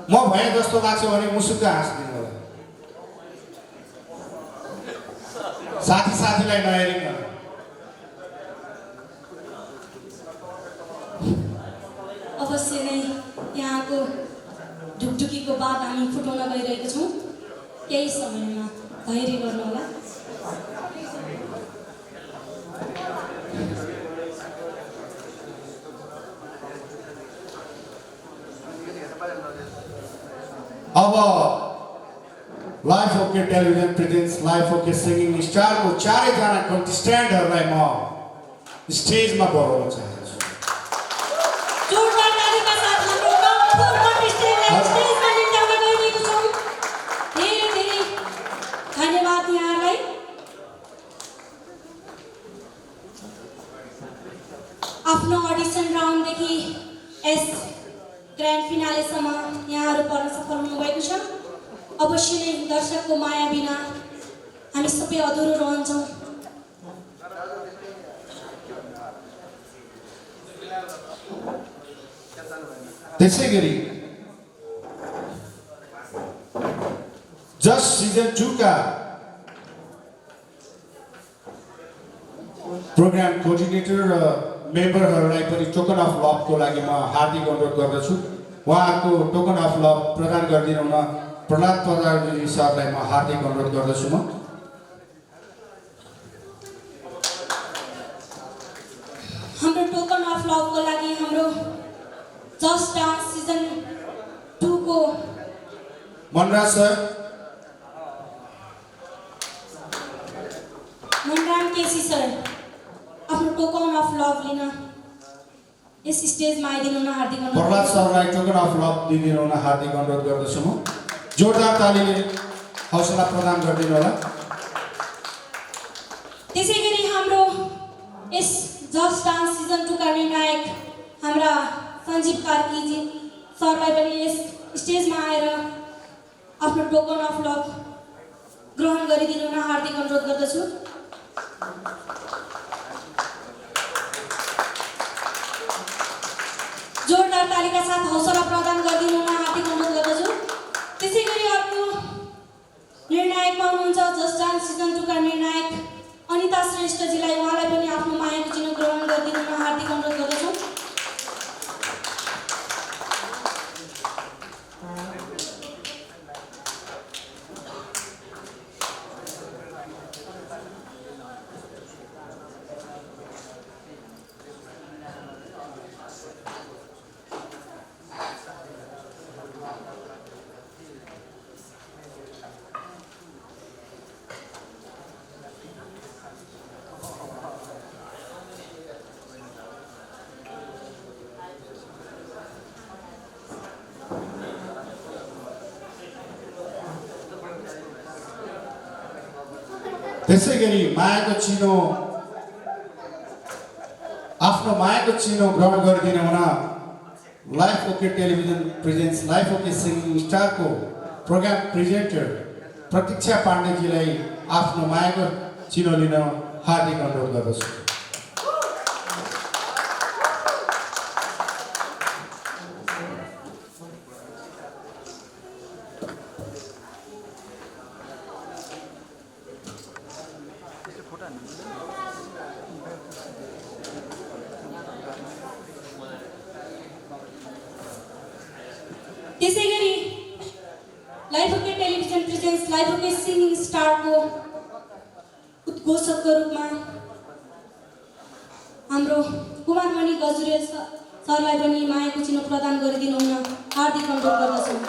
म भए जस्तो लाग्छ भने मुसुक्क हाँस्दिनु होला। साथीलाई नहेरिकन अवश्य नै यहाँको ढुकढुकीको बात हामी फुटाउन गइरहेका छौँ। केही समयमा धैर्य गर्नुहोला। अब Life OK television presents Life OK singing स्टारको 4 जना कन्टेस्टेन्टहरूलाई म स्टेजमा बोलाउन चाहन्छु। जोरदार तालीका साथ हाम्रो टप 4 कन्टेस्टेन्टलाई स्टेजमा निम्त्याउन गइरहेको छौँ। धेरै धेरै धन्यवाद यहाँलाई। आफ्नो अडिसन राउन्डदेखि यस ग्रान्ड फिनालेसम्म यहाँहरू पर्न सफल हुनुभएको छ। अवश्य नै दर्शकको माया बिना हामी सबै अधुरो रहन्छौँ। त्यसै गरी जस्ट सिजन 2 का प्रोग्राम कोअर्डिनेटर र मेम्बरहरूलाई पनि टोकन अफ लभको लागि म हार्दिक अनुरोध गर्दछु। उहाँहरूको टोकन अफ लभ प्रदान गरिदिनु हुन प्रहलाद पदार्जी सरलाई म हार्दिक अनुरोध गर्दछु। म हाम्रो टोकन अफ लभको लागि हाम्रो जस्ट डान्स सिजन 2 को मनराज सर, मनराम केसी सर आफ्नो टोकन अफ लभ लिन यस स्टेजमा आइदिनु हुन हार्दिक अनुरोध प्रहलाद गर्दछु। सरलाई टोकन अफ लभ दिइदिनु हुन हार्दिक अनुरोध गर्दछु। म जोरदार तालीले हौसला प्रदान गरिदिनु होला। त्यसै गरी हाम्रो यस जस्ट डान्स सिजन 2 का निर्णायक हाम्रा सञ्जीव कार्कीजी सरलाई पनि यस स्टेजमा आएर आफ्नो टोकन अफ लभ ग्रहण गरिदिनु हुन हार्दिक अनुरोध गर्दछु। जोरदार तालीका साथ हौसला प्रदान गरिदिनु हुन हार्दिक अनुरोध गर्दछु। त्यसै गरी अर्को निर्णायकमा हुनुहुन्छ जस्ट डान्स सिजन 2 का निर्णायक अनिता श्रेष्ठजीलाई, उहाँलाई पनि आफ्नो मायाको चिनो ग्रहण गरिदिनु हुन हार्दिक अनुरोध गर्दछु। त्यसै गरी मायाको चिनो आफ्नो मायाको चिनो ग्रहण गरिदिनु हुन Life OK television presents Life OK singing स्टारको प्रोग्राम प्रेजेन्टर प्रतीक्षा पाण्डेजीलाई आफ्नो मायाको चिनो लिन हार्दिक अनुरोध गर्दछु। त्यसै गरी Life OK television presents Life OK singing स्टारको उद्घोषकको रूपमा हाम्रो कुमारमणि गजुरेल सरलाई पनि मायाको चिनो प्रदान गरिदिनु हुन हार्दिक अनुरोध गर्दछौँ।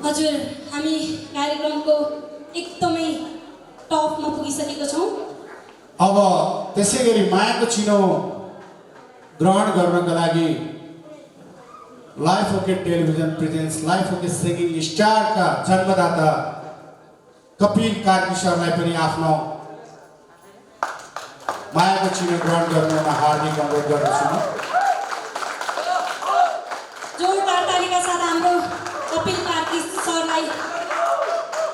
हजुर, हामी कार्यक्रमको एकदमै टपमा पुगिसकेका छौँ। अब त्यसै गरी मायाको चिनो ग्रहण गर्नका लागि Life OK television presents Life OK singing स्टारका जन्मदाता कपिल कार्की सरलाई पनि आफ्नो मायाको चिनो ग्रहण गर्नमा हार्दिक अनुरोध गर्दछु। जोरदार तालीका साथ हाम्रो कपिल कार्की सरलाई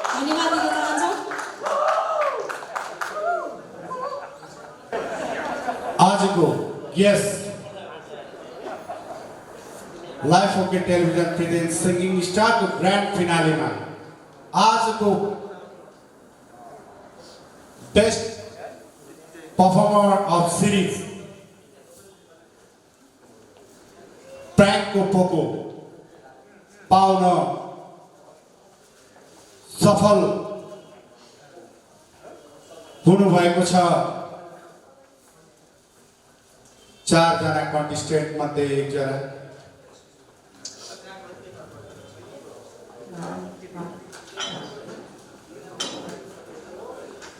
धन्यवाद दिन चाहन्छौँ। आजको यस Life OK television presents singing स्टारको ग्रान्ड फिनालेमा आजको बेस्ट परफर्मर अफ सिरिज प्रैंकको पोको पाउन सफल हुनुभएको छ। 4 जना कन्टेस्टेन्ट मध्ये 1 जना।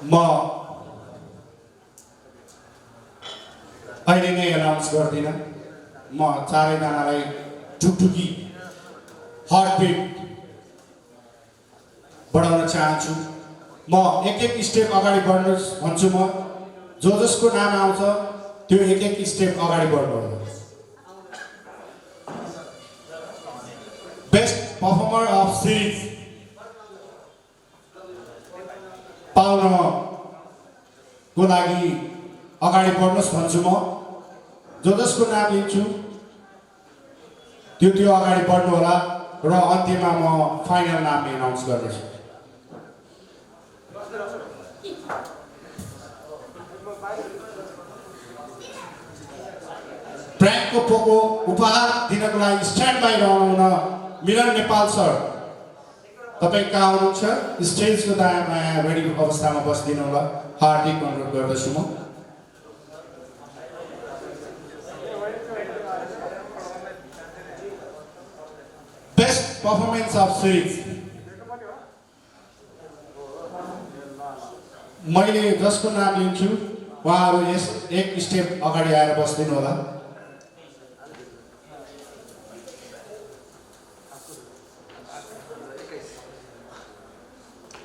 म अहिले नै एनाउन्स गर्दिनँ। म 4 जनालाई ढुकढुकी हार्टबिट बढाउन चाहन्छु। म एक स्टेप अगाडि बढ्नुहोस् भन्छु। म जसको नाम आउँछ त्यो एक स्टेप अगाडि बढ्नुहोस्। बेस्ट परफर्मर अफ सिरिज पाउनको लागि अगाडि बढ्नुहोस् भन्छु। म जसको नाम लिन्छु त्यो अगाडि बढ्नु होला र अन्त्यमा म फाइनल नाम एनाउन्स गर्नेछु। प्रैंकको पोको उपहार दिनको लागि स्ट्यान्ड बाई रहनुहुन मिलन नेपाल सर, तपाईँ कहाँ हुनुहुन्छ? स्टेजको दायाँमा रेडी अवस्थामा बसिदिनु होला, हार्दिक अनुरोध गर्दछु। म बेस्ट परफर्मेन्स अफ सिरिज मैले जसको नाम लिन्छु उहाँहरू यस एक स्टेप अगाडि आएर बसिदिनु होला।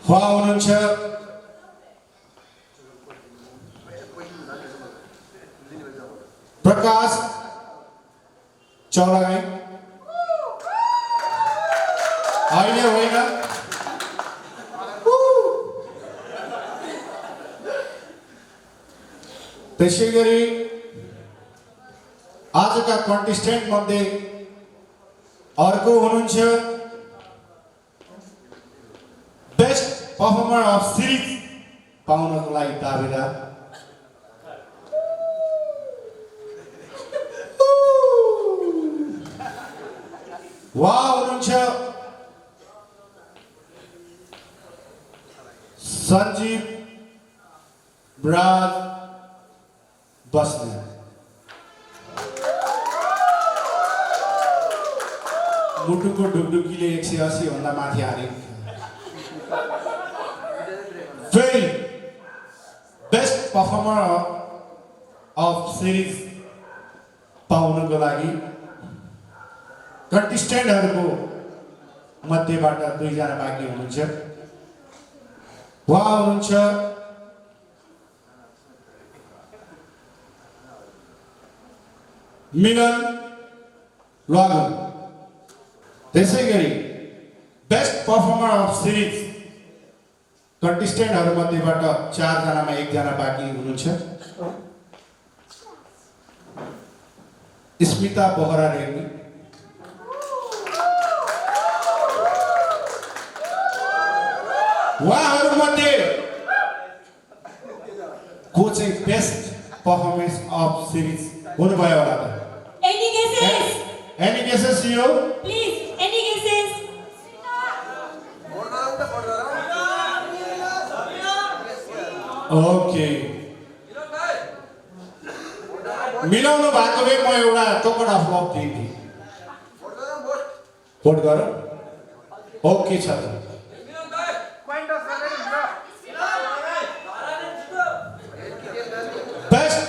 उहाँ हुनुहुन्छ प्रकाश चौलागाई। होइन होइन, त्यसै गरी आजका कन्टेस्टेन्ट मध्ये अर्को हुनुहुन्छ बेस्ट परफर्मर अफ सिरिज पाउनको लागि दावेदार उहाँ हुनुहुन्छ सञ्जीव राज बस्नेत। मुटुको ढुकढुकीले 180 भन्दा माथि हारे। फेरि बेस्ट परफर्मर अफ सिरिज पाउनको लागि कन्टेस्टेन्टहरूको मध्येबाट 2 जना बाँकी हुनुहुन्छ। उहाँ हुनुहुन्छ मिलन लागुन। त्यसै गरी बेस्ट परफर्मर अफ सिरिज कन्टेस्टेन्टहरू मध्येबाट 4 जनामा 1 जना बाँकी हुनुहुन्छ। स्मिता बोहरा रेग्मी, उहाँहरूमध्ये को चाहिँ बेस्ट पर्फर्मेन्स अफ सिरिज हुनुभयो होला त? Any guesses? एनी गेसेस यो? Please, any guesses? ओके, मिलाउनु भएको भए म एउटा टोकन अफ लभ दिन्थेँ। भोट गर। ओके छ त। Best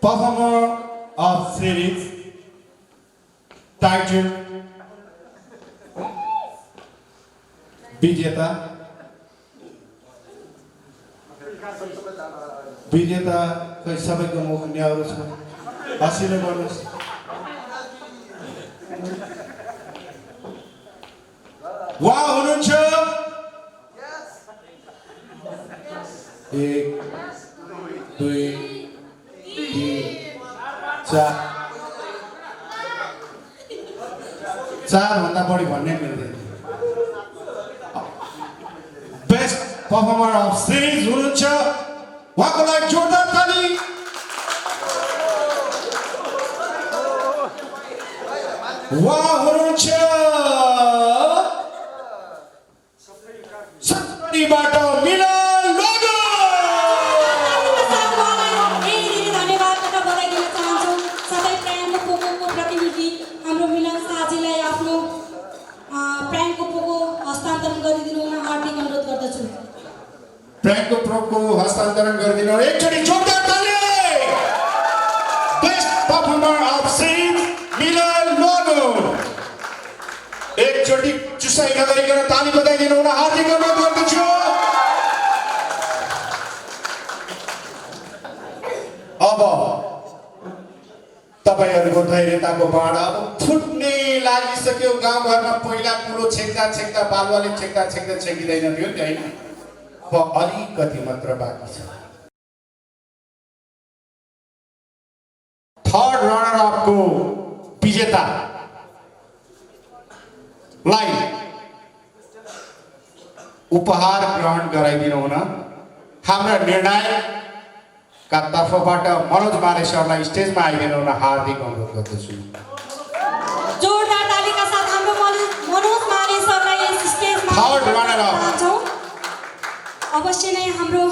performer of series title विजेता खै सबैको मुख न्याउरो छ, हँसिलो गर्नुहोस्। उहाँ हुनुहुन्छ 1 2 3 4 भन्दा बढी भन्नै मिल्दैन। बेस्ट पर्फर्मर अफ सिरिज हुनुहुन्छ, उहाँको लागि जोरदार ताली। उहाँ हुनुहुन्छ सत्तरीबाट मिलन लोगो। धेरै धन्यवाद तथा बधाई दिन चाहन्छु सबै प्रायणको पोकोको प्रतिनिधि हाम्रो मिलन शाहजीलाई आफ्नो प्रायणको पोको हस्तान्तरण गरिदिनु हुन हार्दिक अनुरोध गर्दछु। प्रायणको पोको हस्तान्तरण गरिदिनु। एकचोटि जोरदार ताली। Best performer of series Milan logo. एकचोटि चुसाइ नगरिकन ताली बजाइदिनु हुन हार्दिक अनुरोध गर्दछु। अब तपाईहरुको धैर्यताको बाढ अब फुट्ने लागिसक्यो। गाउँघरमा पहिला कुलो छेक्दा छेक्दा बालुवाले छेक्दा छेक्दा छेकिँदैन थियो नि हैन। अब अलिकति मात्र बाँकी छ। थर्ड रनर अपको विजेता लाई उपहार ग्रहण गराइदिनु हुन हाम्रा निर्णायकका तर्फबाट मनोज माले सरलाई स्टेजमा आइदिनु हुन हार्दिक अनुरोध गर्दछु। जोरदार तालीका साथ हाम्रो मनोज माले सरलाई यस स्टेजमा थर्ड रनर अप। चाहन्छौँ। अवश्य नै हाम्रो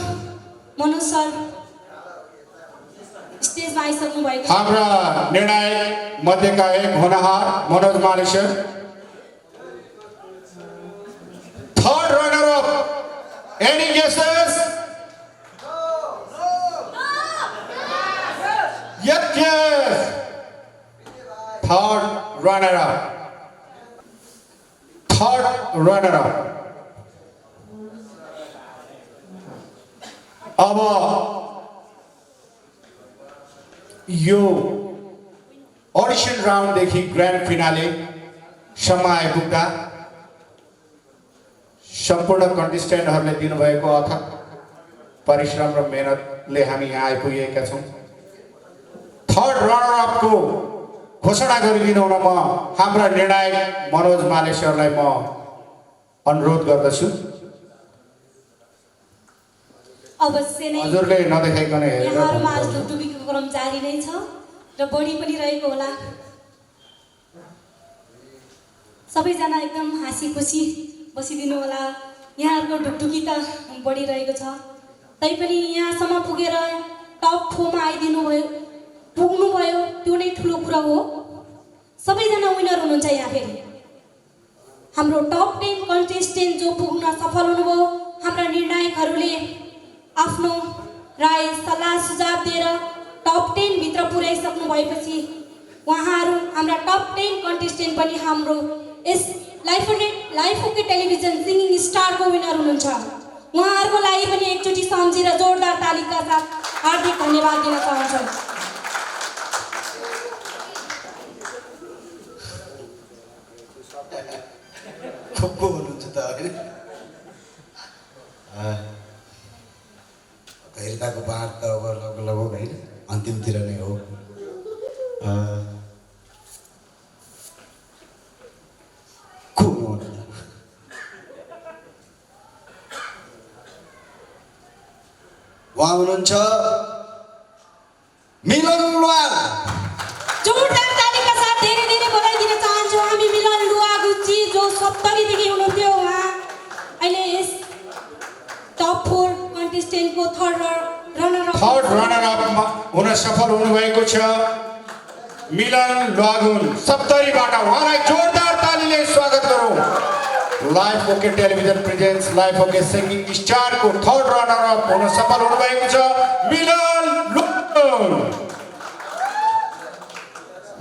मनोज सर स्टेजमा आइसक्नु भएको छ। हाम्रा निर्णायक मध्येका एक होनहार Manoj Male sir. Third runner up, any guesses? Yes. Third runner up. अब यो अडिसन राउन्डदेखि ग्रान्ड फिनाले सम्म आइपुग्दा सम्पूर्ण कन्टेस्टेन्टहरूले दिनुभएको अथक परिश्रम र मेहनतले हामी यहाँ आइपुगेका छौँ। थर्ड रनर अपको घोषणा गरिदिनु हुन म हाम्रा निर्णायक मनोज माले सरलाई म अनुरोध गर्दछु। अवश्य नै हजुरले नदेखाइकन यहाँहरूमा आज हेरेर ढुकढुकीको क्रम जारी नै छ र बढी पनि रहेको होला। सबैजना एकदम हाँसी खुसी बसिदिनु होला। यहाँहरूको ढुकढुकी त बढिरहेको छ, तैपनि यहाँसम्म पुगेर टप 4 मा पुग्नुभयो त्यो नै ठुलो कुरा हो। सबैजना विनर हुनुहुन्छ। यहाँ फेरि हाम्रो टप 10 कन्टेस्टेन्ट जो पुग्न सफल हुनुभयो, हाम्रा निर्णायकहरूले आफ्नो राय सल्लाह सुझाव दिएर टप 10 भित्र पुर्याइसक्नु भएपछि उहाँहरू हाम्रा टप 10 कन्टेस्टेन्ट पनि हाम्रो यस लाइफ ओके टेलिभिजन सिङ्गिङ स्टारको विनर हुनुहुन्छ। उहाँहरूको लागि पनि एकचोटि सम्झेर जोरदार तालिका साथ हार्दिक धन्यवाद दिन चाहन्छु। को हुनुहुन्छ त अघि धैर्यताको बाँड त अब लगभग होइन अन्तिमतिर नै हो। को हुनुहुन्छ उहाँ हुनुहुन्छ मिलन लुवाल। जोरदार तालीका साथ धेरै धेरै बधाई दिन चाहन्छु हामी मिलन लुवागुची जो 70 देखि हुनुहुन्थ्यो। उहाँ अहिले यस टप 4 कन्टेस्टेन्टको थर्ड रनर अप हुन सफल हुनुभएको छ मिलन लुवागुन 70 बाट। उहाँलाई जोरदार तालीले स्वागत गरौँ। Life OK television presents Life OK singing स्टारको थर्ड रनर अप हुन सफल हुनुभएको छ मिलन लुवागुन।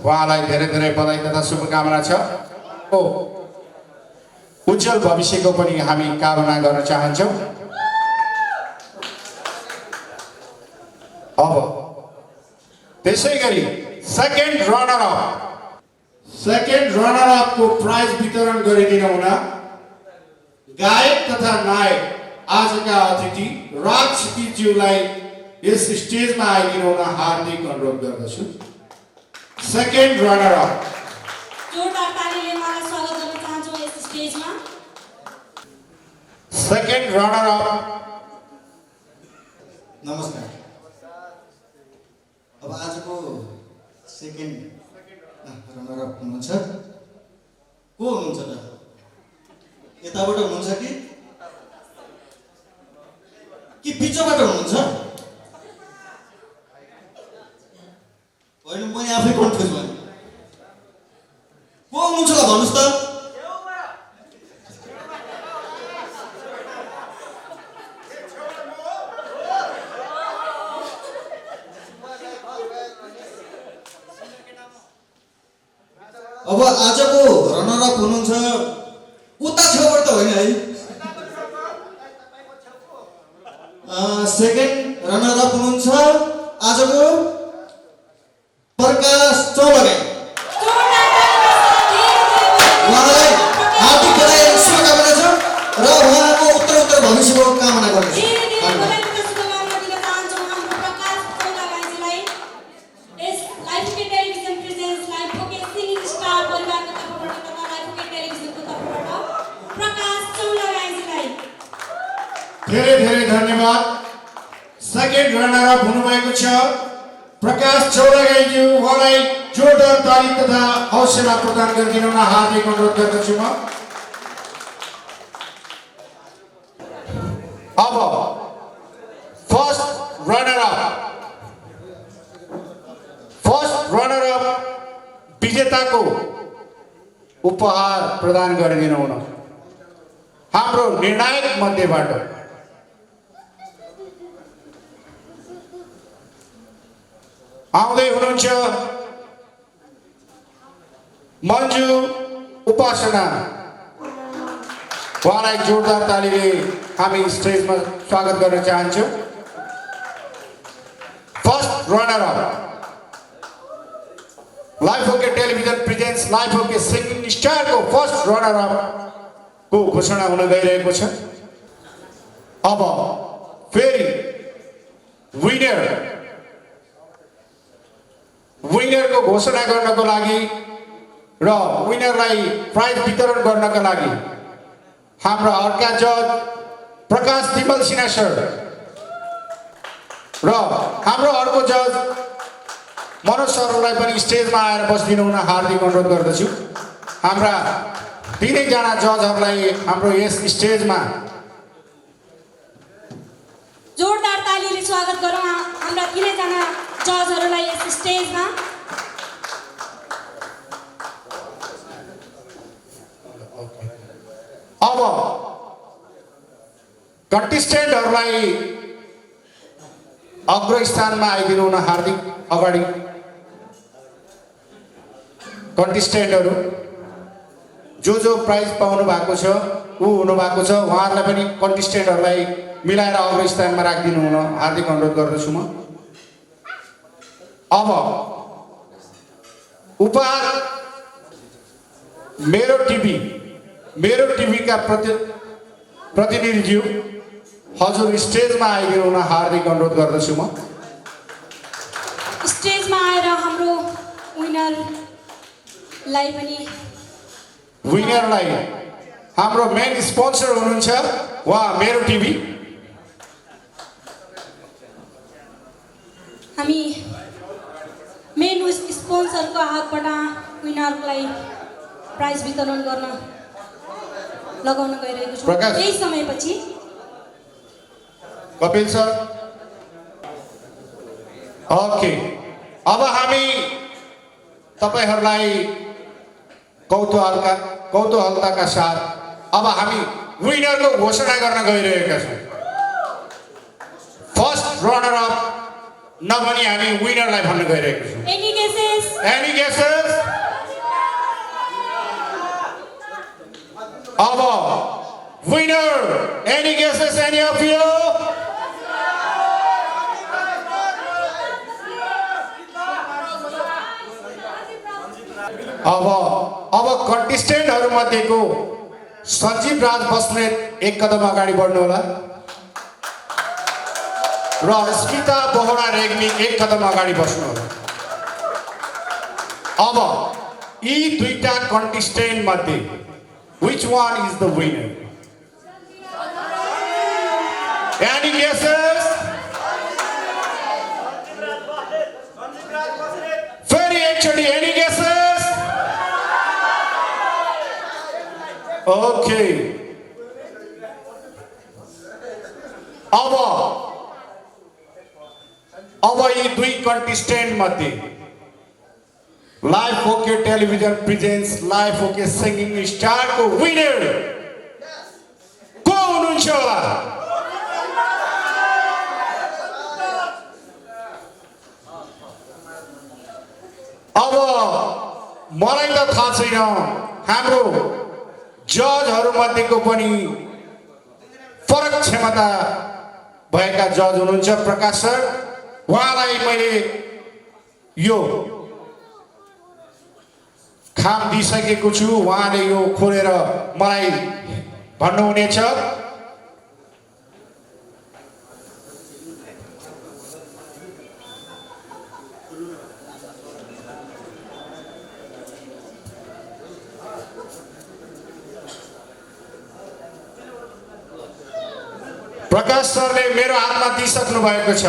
उहाँलाई धेरै धेरै बधाई तथा शुभकामना छ। उज्जवल भविष्यको पनि हामी कामना गर्न चाहन्छौँ। अब त्यसै गरी सेकेन्ड रनर अपको प्राइज वितरण गरिदिन हुन गायक तथा नायक आजका अतिथि राज सिद्धिज्यूलाई यस स्टेजमा आइदिनु हुन हार्दिक अनुरोध गर्दछु। सेकेन्ड रनर अप जोरदार तालीले मलाई स्वागत गर्न चाहन्छु यस स्टेजमा। सेकेन्ड रनर अप नमस्कार। अब आजको सेकेन्ड रनर अप हुनुहुन्छ को हुनुहुन्छ त? यताबाट हुनुहुन्छ कि बिचबाट हुनुहुन्छ? होइन म आफै कन्फ्युज भएँ। को हुनुहुन्छ ल भन्नुहोस् त? अब आजको रनर अप हुनुहुन्छ उता छेउबाट त होइन है? सेकेन्ड रनर अप हुनुहुन्छ आजको प्रकाश चौलागाई। उहाँलाई हार्दिक बधाई र शुभकामना छ र उहाँको उत्तर भविष्यको कामना गर्दछु। धेरै धेरै धन्यवाद। सेकेन्ड रनर अप हुनुभएको छ प्रकाश चौलागाईज्यू। उहाँलाई जोरदार ताली तथा हौसला प्रदान गरिदिन हुन हार्दिक अनुरोध गर्दछु म। अब फर्स्ट रनर अप विजेताको उपहार प्रदान गरिदिनु हुन हाम्रो निर्णायक मध्येबाट आउँदै हुनुहुन्छ मन्जु उपासना। उहाँलाई जोरदार तालीले हामी स्टेजमा स्वागत गर्न चाहन्छौँ। First runner up Life OK television presents Life OK singing स्टारको फर्स्ट रनर अप को घोषणा हुन गइरहेको छ। अब फेरि विनरको घोषणा गर्नको लागि र विनरलाई प्राइज वितरण गर्नका लागि हाम्रा अर्का जज प्रकाश तिमल सिन्हा सर र हाम्रो अर्को जज मनोज सरलाई पनि स्टेजमा आएर बसिदिनु हुन हार्दिक अनुरोध गर्दछु। हाम्रा तीनैजना जजहरूलाई हाम्रो यस स्टेजमा जोरदार तालीले स्वागत गरौँ हाम्रा तीनैजना जजहरूलाई यस स्टेजमा। अब कन्टेस्टेन्टहरूलाई अग्रस्थानमा आइदिनु हुन हार्दिक अगाडि कन्टेस्टेन्टहरू जो प्राइज पाउनु भएको छ हुनु भएको छ उहाँहरूलाई पनि कन्टेस्टेन्टहरूलाई मिलाएर अग्रस्थानमा राखिदिनु हुन हार्दिक अनुरोध गर्दछु म। अब उपहार मेरो टिभीका प्रतिनिधिज्यू हजुर स्टेजमा आइदिनु हुन हार्दिक अनुरोध गर्दछु म। स्टेजमा आएर हाम्रो विनरलाई हाम्रो मेन स्पोन्सर हुनुहुन्छ उहाँ मेरो टिभी हामी मेन स्पोन्सरको हातबाट विनरलाई प्राइज वितरण गर्न लगाउन गइरहेको छौँ। प्रकाश। केही समयपछि कपिल सर ओके अब हामी तपाईहरूलाई कौतूहलताका साथ अब हामी विनरको घोषणा गर्न गइरहेका छौँ। फर्स्ट रनर अप नभनी हामी विनरलाई भन्न गइरहेका छौँ। Any guesses Any guesses? अब winner. Any guesses? Any of you? अब कन्टेस्टेन्टहरू मध्येको सञ्जीव राज बस्नेत एक कदम अगाडि बढ्नु होला र स्मिता बोहरा रेग्मी एक कदम अगाडि बस्नु होला। अब यी दुईटा कन्टेस्टेन्ट मध्ये which one is the winner? Any guesses? Very actually, any guesses? Okay. अब यी दुई कन्टेस्टेन्ट मध्ये life OK television presents Life OK singing star को विनर को हुनुहुन्छ होला? अब मलाई त थाहा छैन, हाम्रो जजहरू मध्येको पनि फरक क्षमता भएका जज हुनुहुन्छ प्रकाश सर। उहाँलाई मैले यो काम दिइसकेको छु, उहाँले यो खोलेर मलाई भन्नुहुनेछ। प्रकाश सरले मेरो हातमा दिइसक्नु भएको छ।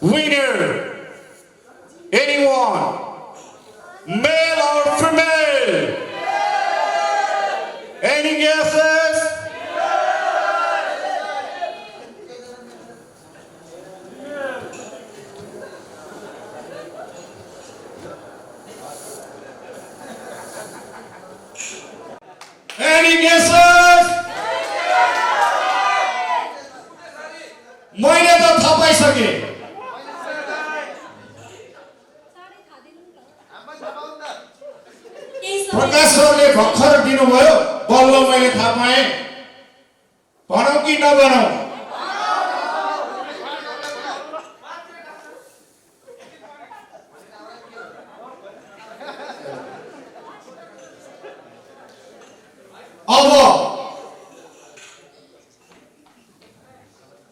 Winner anyone male or female? Any guesses? Any guesses? मैले त थाहा पाइसके। प्रकाश सरले भर्खर दिनुभयो, बल्ल मैले थाहा पाएँ। भनौँ कि नभनौँ?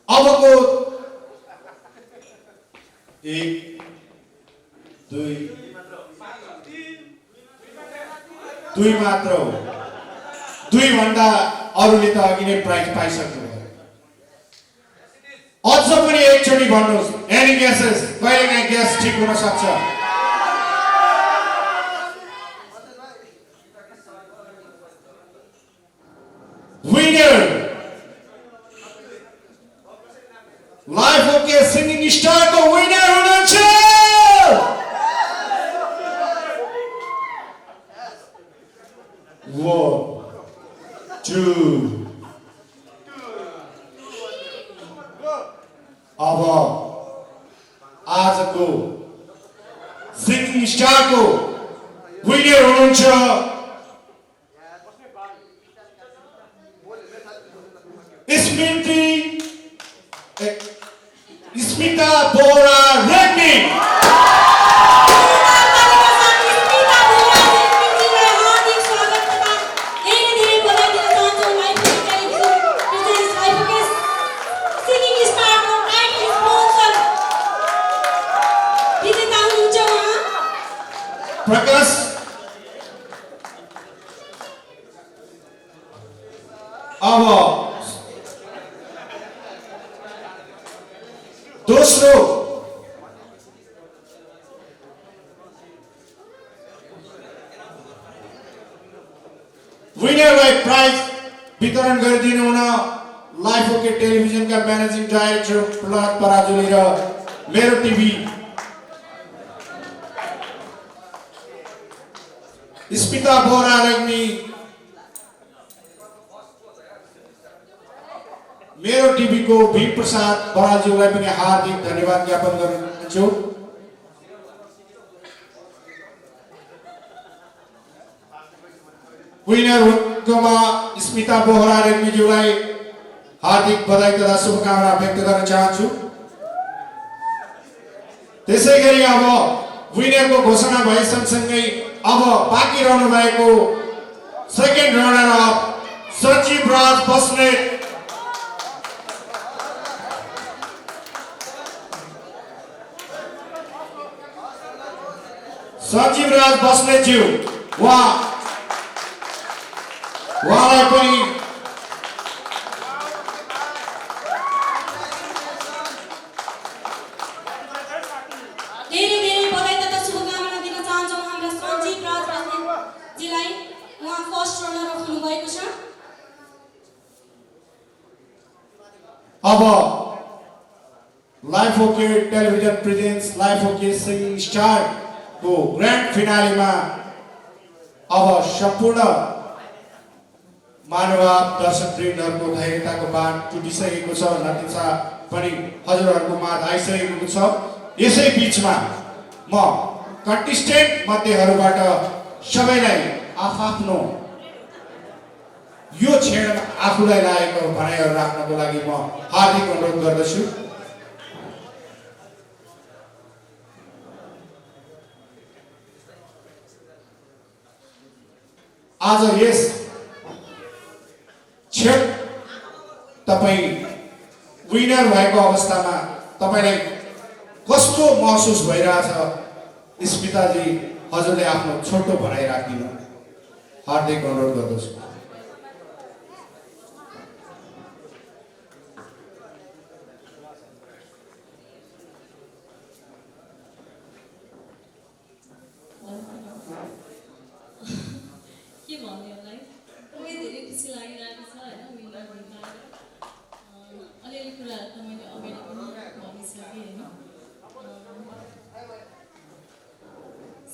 अबको एक दुई मात्र हो। दुई भन्दा अरूले त अघि नै प्राइज पाइसक्नु भयो। अझ पनि एकचोटि भन्नुहोस्। Any guesses? कहिलेकाहीँ गेस ठिक हुन सक्छ। Winner life OK singing star को विनर हुनुहुन्छ अब आजको सिंगिङ स्टार को विनर हुनुहुन्छ स्मिता बोहरा रेग्मी। प्रकाश अब दोस्रो दोस्रो विनरलाई प्राइज वितरण गरिदिनु हुन लाइफ ओके टेलिभिजनका म्यानेजिङ डाइरेक्टर प्रहलाद पराजुली र मेरो टिभी स्मिता बोहरा रेग्मी, मेरो टिभीको भीम प्रसाद बराजुलाई पनि हार्दिक धन्यवाद ज्ञापन गर्न चाहन्छु। विनर हुनुमा स्मिता बोहरा रेग्मीज्यूलाई हार्दिक बधाई तथा शुभकामना व्यक्त गर्न चाहन्छु। त्यसैगरी अब विनरको घोषणा भए सँगसँगै अब बाँकी रहनु भएको सेकेन्ड रनर अप सञ्जीव राज बस्नेत, सञ्जीव राज बस्नेतज्यू उहाँलाई पनि धेरै धेरै बधाई तथा शुभकामना दिन चाहन्छौँ हाम्रा सञ्जीव राज बस्नेतजीलाई। उहाँ फर्स्ट रनर अप हुनुभएको छ। अब Life OK television presents Life OK singing star को ग्रान्ड फिनालेमा अब सम्पूर्ण महानुभाव दर्शकवृन्दहरूको धैर्यताको बाँध टुटिसकेको छ, नतिजा पनि हजुरहरूको माझ आइसकेको छ। यसै बीचमा म कन्टेस्टेन्ट मध्येहरूबाट सबैलाई आफ्नो यो क्षणमा आफूलाई लागेको भनाइहरू राख्नको लागि म हार्दिक अनुरोध गर्दछु। आज यस क्षण तपाईँ विनर भएको अवस्थामा तपाईलाई कस्तो महसुस भइरहेछ स्मिताजी, हजुरले आफ्नो छोटो भनाइ राखिदिनु हार्दिक अनुरोध गर्दछु। के भन्ने होला है, एकदमै धेरै खुसी लागिरहेको छ होइन विनर भइरहेको। अलिअलि कुराहरू त मैले अगाडि पनि भनिसकेँ होइन।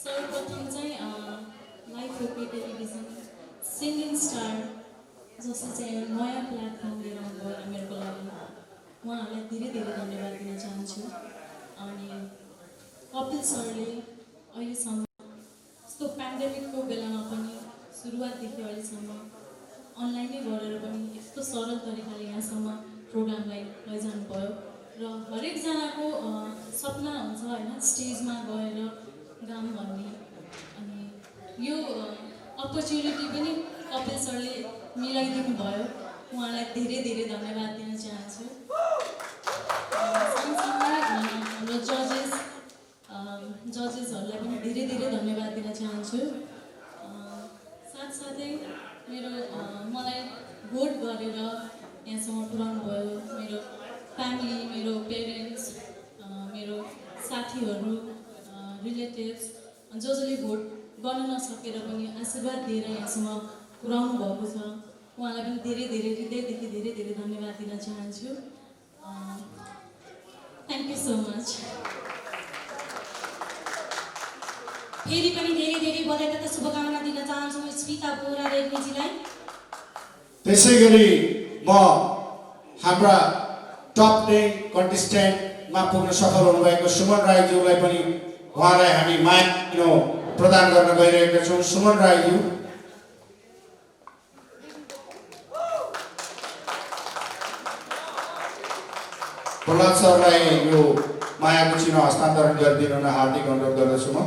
सर्वप्रथम चाहिँ life OK television singing star जसले चाहिँ एउटा नयाँ प्लेटफर्म लिएर आउनुभयो मेरो लागि, उहाँहरूलाई धेरै धेरै धन्यवाद दिन चाहन्छु। अनि कपिल सरले अहिलेसम्म यस्तो पेन्डेमिकको बेलामा पनि सुरुवातदेखि अहिलेसम्म अनलाइनै गरेर पनि यस्तो सरल तरिकाले यहाँसम्म प्रोग्रामलाई लैजानु भयो र हरेकजनाको सपना हुन्छ होइन स्टेजमा गएर गाउँ भन्ने। अनि यो अपर्च्युनिटी पनि कपिल सरले मिलाइदिनु भयो, उहाँलाई धेरै धेरै धन्यवाद दिन चाहन्छु। सँगसँगै हाम्रो जजेसहरूलाई पनि धेरै धेरै धन्यवाद दिन चाहन्छु। साथसाथै मेरो मलाई भोट गरेर यहाँसम्म पुर्याउनु भयो मेरो फ्यामिली, मेरो पेरेन्ट्स, मेरो साथीहरू, रिलेटिभ्स, जसले भोट गर्न नसकेर पनि आशीर्वाद दिएर यहाँसम्म पुर्याउनु भएको छ, उहाँलाई पनि धेरै धेरै हृदयदेखि धेरै धेरै धन्यवाद दिन चाहन्छु। Thank you so much. फेरि पनि धेरै धेरै बधाई तथा शुभकामना दिन चाहन्छु स्मिता बोहरा रेग्मीजीलाई। त्यसैगरी म हाम्रा टप 10 कन्टेस्टेन्टमा पुग्न सफल हुनुभएको सुमन राईज्यूलाई पनि उहाँलाई हामी माया प्रदान गर्न गइरहेका छौँ। सुमन राईज्यू, प्रहलाद सरलाई यो मायाको चिन्ह हस्तान्तरण गरिदिनु न हार्दिक अनुरोध गर्दछु म।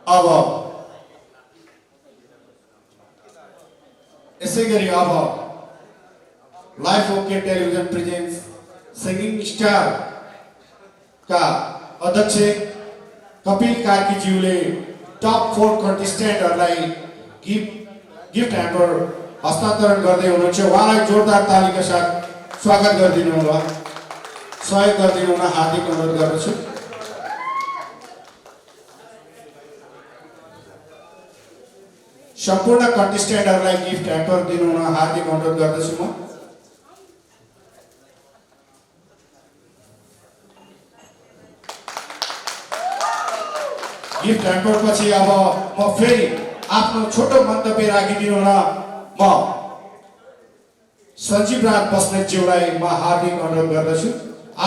अब यसैगरी अब Life OK television presents singing star का अध्यक्ष कपिल कार्कीज्यूले टप 4 कन्टेस्टेन्टहरूलाई गिफ्ट ह्याम्पर हस्तान्तरण गर्दै हुनुहुन्छ। उहाँलाई जोरदार तालीका साथ स्वागत गरिदिनु होला, सहयोग गरिदिनु हुन हार्दिक अनुरोध गर्दछु। सम्पूर्ण कन्टेस्टेन्टहरूलाई गिफ्ट ह्याम्पर दिनु हुन हार्दिक अनुरोध गर्दछु म। गिफ्ट ह्याम्पर पछि अब म फेरि आफ्नो छोटो मन्तव्य राखिदिनु हुन म सञ्जीव राज बस्नेतज्यूलाई म हार्दिक अनुरोध गर्दछु।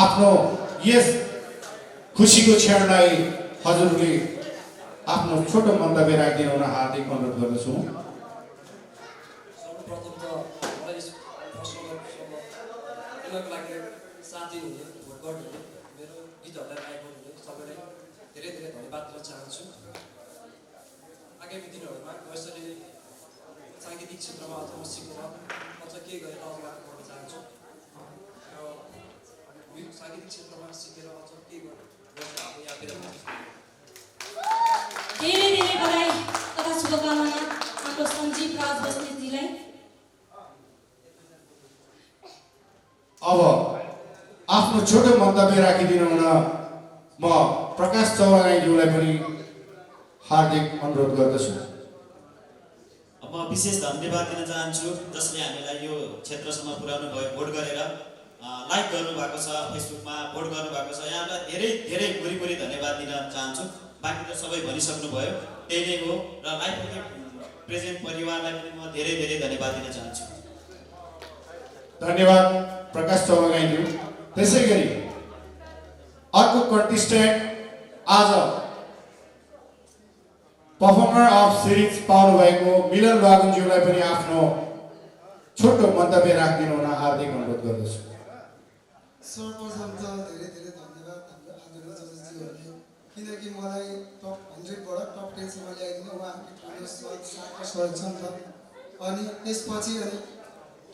आफ्नो यस खुसीको क्षणलाई हजुरले आफ्नो छोटो मन्तव्य राखिदिनु हुन हार्दिक अनुरोध गर्दछु। सर्वप्रथम त मलाई यस प्रश्नको लागि साथ दिनुहुने, भोट गर्नुहुने, मेरो गीतहरूलाई लाइक गर्नुहुने सबैलाई धेरै धेरै धन्यवाद दिन चाहन्छु। आगामी दिनहरूमा यसरी साङ्गीतिक क्षेत्रमा अझ म सिकेर अझ के गरेर अझ माथि बढ्न चाहन्छु र यो साङ्गीतिक क्षेत्रमा सिकेर अझ के गरेर अब यहाँ बिदा हुन्छु। धेरै धेरै बधाई तथा शुभकामना हाम्रो सञ्जीव राज बस्नेतजीलाई। अब आफ्नो छोटो मन्तव्य राखिदिनु हुन म प्रकाश चौरगाईज्यूलाई पनि हार्दिक अनुरोध गर्दछु। म विशेष धन्यवाद दिन चाहन्छु जसले हामीलाई यो क्षेत्रसम्म पुर्याउनु भयो, भोट गरेर लाइक गर्नुभएको छ, फेसबुकमा भोट गर्नुभएको छ। यहाँलाई धेरै धेरै गुरी धन्यवाद दिन चाहन्छु। बाँकी त सबै भनिसक्नुभयो, त्यही नै हो। र लाइफ ओके प्रेजेन्ट परिवारलाई पनि म धेरै धेरै धन्यवाद दिन चाहन्छु। धन्यवाद प्रकाश चौरगाईज्यू। त्यसै गरी अर्को कन्टेस्टेन्ट आज पर्फर्मर अफ सिरिज पाउनुभएको मिलन बागुनज्यूलाई पनि आफ्नो छोटो मन्तव्य राखिदिनु हुन हार्दिक अनुरोध गर्दछु। सर्वप्रथम त धेरै धेरै धन्यवाद हाम्रो आदरणीय जजेसज्यूहरूले, किनकि मलाई टप 100बाट टप 10 सम्म ल्याइदिनु उहाँहरूको ठुलो सहयोग छ नि त। अनि त्यसपछि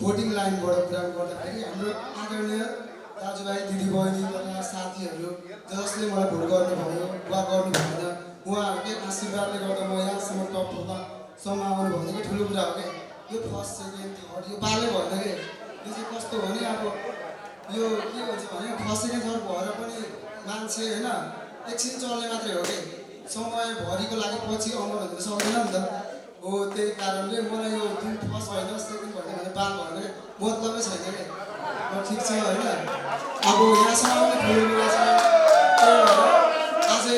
भोटिङ लाइनबाट कुरा गर्दाखेरि हाम्रो आदरणीय दाजुभाइ दिदीबहिनी तथा साथीहरू जसले मलाई भोट गर्नुभयो वा गर्नु भएन, उहाँहरूकै आशीर्वादले गर्दा म यहाँसम्म टपसम्म आउनु भनेको ठुलो कुरा हो क्या। यो फर्स्ट सेकेन्ड थर्ड यो बालै भएन कि यो चाहिँ कस्तो भने अब यो के हुन्छ भने फर्स्ट सेकेन्ड थर्ड भएर पनि मान्छे होइन एकछिन चल्ने मात्रै हो कि समयभरिको लागि पछि अमर हुन सक्दैन नि त। हो त्यही कारणले मलाई यो जुन फर्स्ट भएन सेकेन्ड भएन भने बाल भएन कि मतलबै छैन कि। ठिक छ होइन, अब यहाँसम्म पनि ठुलो कुरा छ। त्यही भएर अझै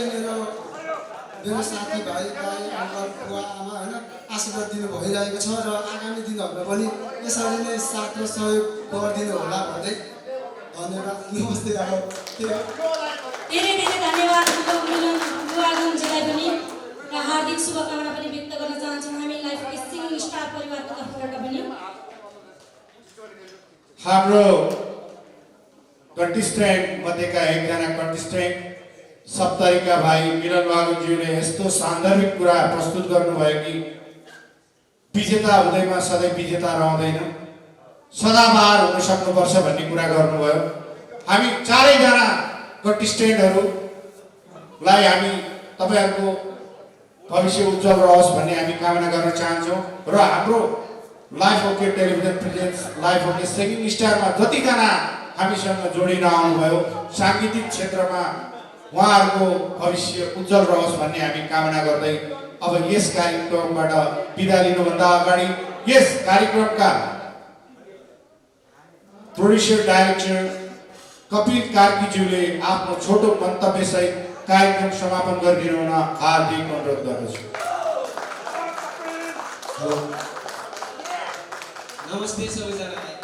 मेरो साथीभाइ दाइ अङ्कल बुवा आमा होइन आशीर्वाद दिनु भइरहेको छ र आगामी दिनहरूमा पनि यसरी नै साथ र सहयोग गरिदिनु होला भन्दै धन्यवाद। नमस्ते। अब धेरै धेरै धन्यवाद हाम्रो मिलन बागुनजीलाई पनि र हार्दिक शुभकामना पनि व्यक्त गर्न चाहन्छौँ हामी लाइफको सिङ्गिङ स्टार परिवारको तर्फबाट पनि। हाम्रो कन्टेस्टेन्ट मध्येका एकजना कन्टेस्टेन्ट सप्तरीका भाइ मिलन बागुनज्यूले यस्तो सान्दर्भिक कुरा प्रस्तुत गर्नुभयो कि विजेता हुँदैमा सधैँ विजेता रहँदैन, सदाबहार हुन सक्नुपर्छ भन्ने कुरा गर्नुभयो। हामी चारैजना कन्टेस्टेन्टहरूलाई हामी तपाईँहरूको भविष्य उज्जवल रहोस् भन्ने हामी कामना गर्न चाहन्छौँ र हाम्रो Life OK television presents Life OK singing स्टारमा जतिजना हामीसँग जोडिन आउनुभयो साङ्गीतिक क्षेत्रमा उहाँहरूको भविष्य उज्जवल रहोस् भन्ने हामी कामना गर्दै अब यस कार्यक्रमबाट बिदा लिनुभन्दा अगाडि यस कार्यक्रमका प्रोड्युसर डाइरेक्टर कपिल कार्कीज्यूले आफ्नो छोटो मन्तव्यसहित कार्यक्रम समापन गरिदिनु हुन हार्दिक अनुरोध गर्दछु। नमस्ते सबैजनालाई।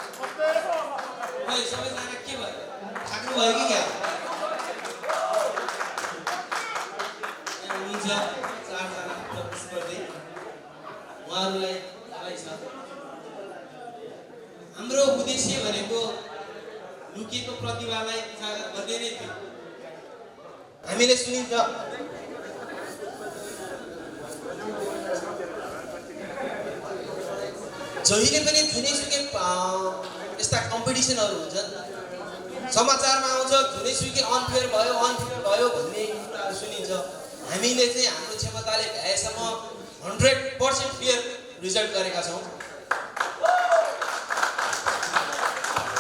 सबैजना के भयो, थाक्नु भयो कि क्या? हुनुहुन्छ चारजना प्रतिस्पर्धी, उहाँहरूलाई थाहै छ। हाम्रो उद्देश्य भनेको लुकेको प्रतिभालाई उजागर गर्ने नै थियो। हामीले सुनिन्छ जहिले पनि जुनैसुकै यस्ता कम्पिटिसनहरू हुन्छन्, समाचारमा आउँछ जुनैसुकै अनफेयर भयो भन्ने कुराहरू सुनिन्छ। हामीले चाहिँ हाम्रो क्षमताले भ्याएसम्म 100% फेयर रिजल्ट गरेका छौँ।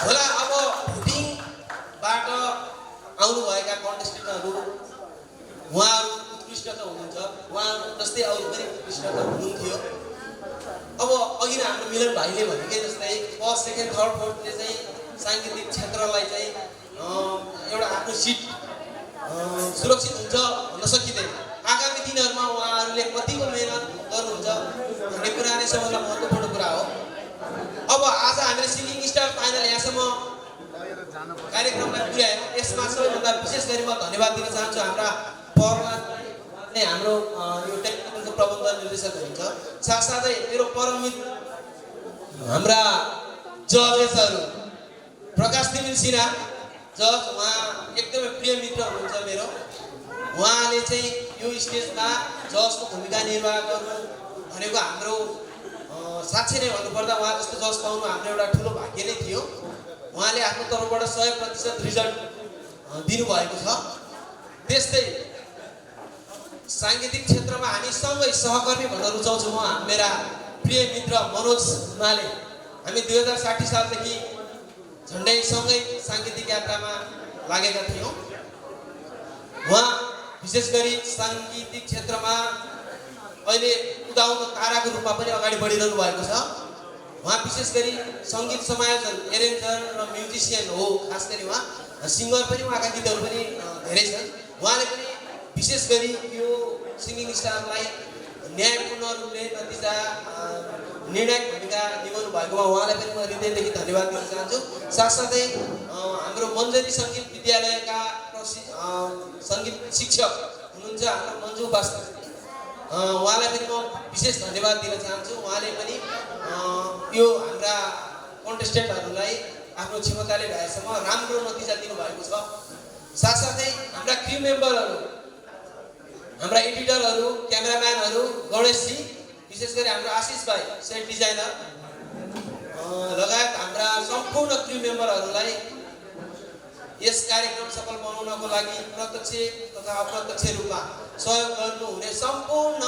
होला अब भोटिङबाट आउनुभएका कन्टेस्टेन्टहरू उहाँहरू उत्कृष्ट त हुनुहुन्छ, उहाँहरू जस्तै अरू पनि उत्कृष्ट त हुनुहुन्थ्यो। अब अघि नै हाम्रो मिलन भाइले भनेकै जस्तै फर्स्ट सेकेन्ड थर्ड फोर्थले चाहिँ साङ्गीतिक क्षेत्रलाई चाहिँ एउटा आफ्नो सिट सुरक्षित हुन्छ भन्न सकिँदैन। आगामी दिनहरूमा उहाँहरूले कतिको मेहनत गर्नुहुन्छ भन्ने कुरा नै सबभन्दा महत्त्वपूर्ण कुरा हो। अब आज हामीले सिङ्गिङ स्टार फाइनल यहाँसम्म कार्यक्रमलाई पुर्यायौँ। यसमा सबैभन्दा विशेष गरी म धन्यवाद दिन चाहन्छु हाम्रा परलाई चाहिँ हाम्रो यो टेलिभिजनको प्रबन्ध निर्देशक हुनुहुन्छ, साथसाथै मेरो परम मित्र हाम्रा जजेसहरू प्रकाश तिमिल सिन्हा जज, उहाँ एकदमै प्रिय मित्र हुनुहुन्छ मेरो। उहाँले चाहिँ यो स्टेजमा जजको भूमिका निर्वाह गर्नु भनेको हाम्रो साँच्चै नै भन्नुपर्दा उहाँ जस्तो जज पाउनु हाम्रो एउटा ठुलो भाग्य नै थियो। उहाँले आफ्नो तर्फबाट 100% रिजल्ट दिनुभएको छ। त्यस्तै साङ्गीतिक क्षेत्रमा हामी सँगै सहकर्मी भन्न रुचाउँछु म मेरा प्रिय मित्र मनोज माले। हामी 2060 सालदेखि झन्डै सँगै साङ्गीतिक यात्रामा लागेका थियौँ। उहाँ विशेष गरी साङ्गीतिक क्षेत्रमा अहिले उदाउँदो ताराको रूपमा पनि अगाडि बढिरहनु भएको छ। उहाँ विशेष गरी सङ्गीत समायोजन, एरेन्जर र म्युजिसियन हो। खास गरी उहाँ सिङ्गर पनि, उहाँका गीतहरू पनि धेरै छन्। उहाँले पनि विशेष गरी यो सिङ्गिङ स्टारलाई न्यायपूर्ण रूपले नतिजा निर्णायक भूमिका निभाउनु भएकोमा उहाँलाई पनि म हृदयदेखि धन्यवाद दिन चाहन्छु। साथसाथै हाम्रो मन्जरी सङ्गीत विद्यालयका सङ्गीत शिक्षक हुनुहुन्छ हाम्रो मन्जु बास्ता, उहाँलाई पनि म विशेष धन्यवाद दिन चाहन्छु। उहाँले पनि यो हाम्रा कन्टेस्टेन्टहरूलाई आफ्नो क्षमताले भएसम्म राम्रो नतिजा दिनुभएको छ। साथसाथै हाम्रा क्रू मेम्बरहरू, हाम्रा एडिटरहरू, क्यामेराम्यानहरू, गणेशजी, विशेष गरी हाम्रो आशिष भाइ सेट डिजाइनर लगायत हाम्रा सम्पूर्ण क्रू मेम्बरहरूलाई यस कार्यक्रम सफल बनाउनको लागि प्रत्यक्ष तथा अप्रत्यक्ष रूपमा सहयोग गर्नुहुने सम्पूर्ण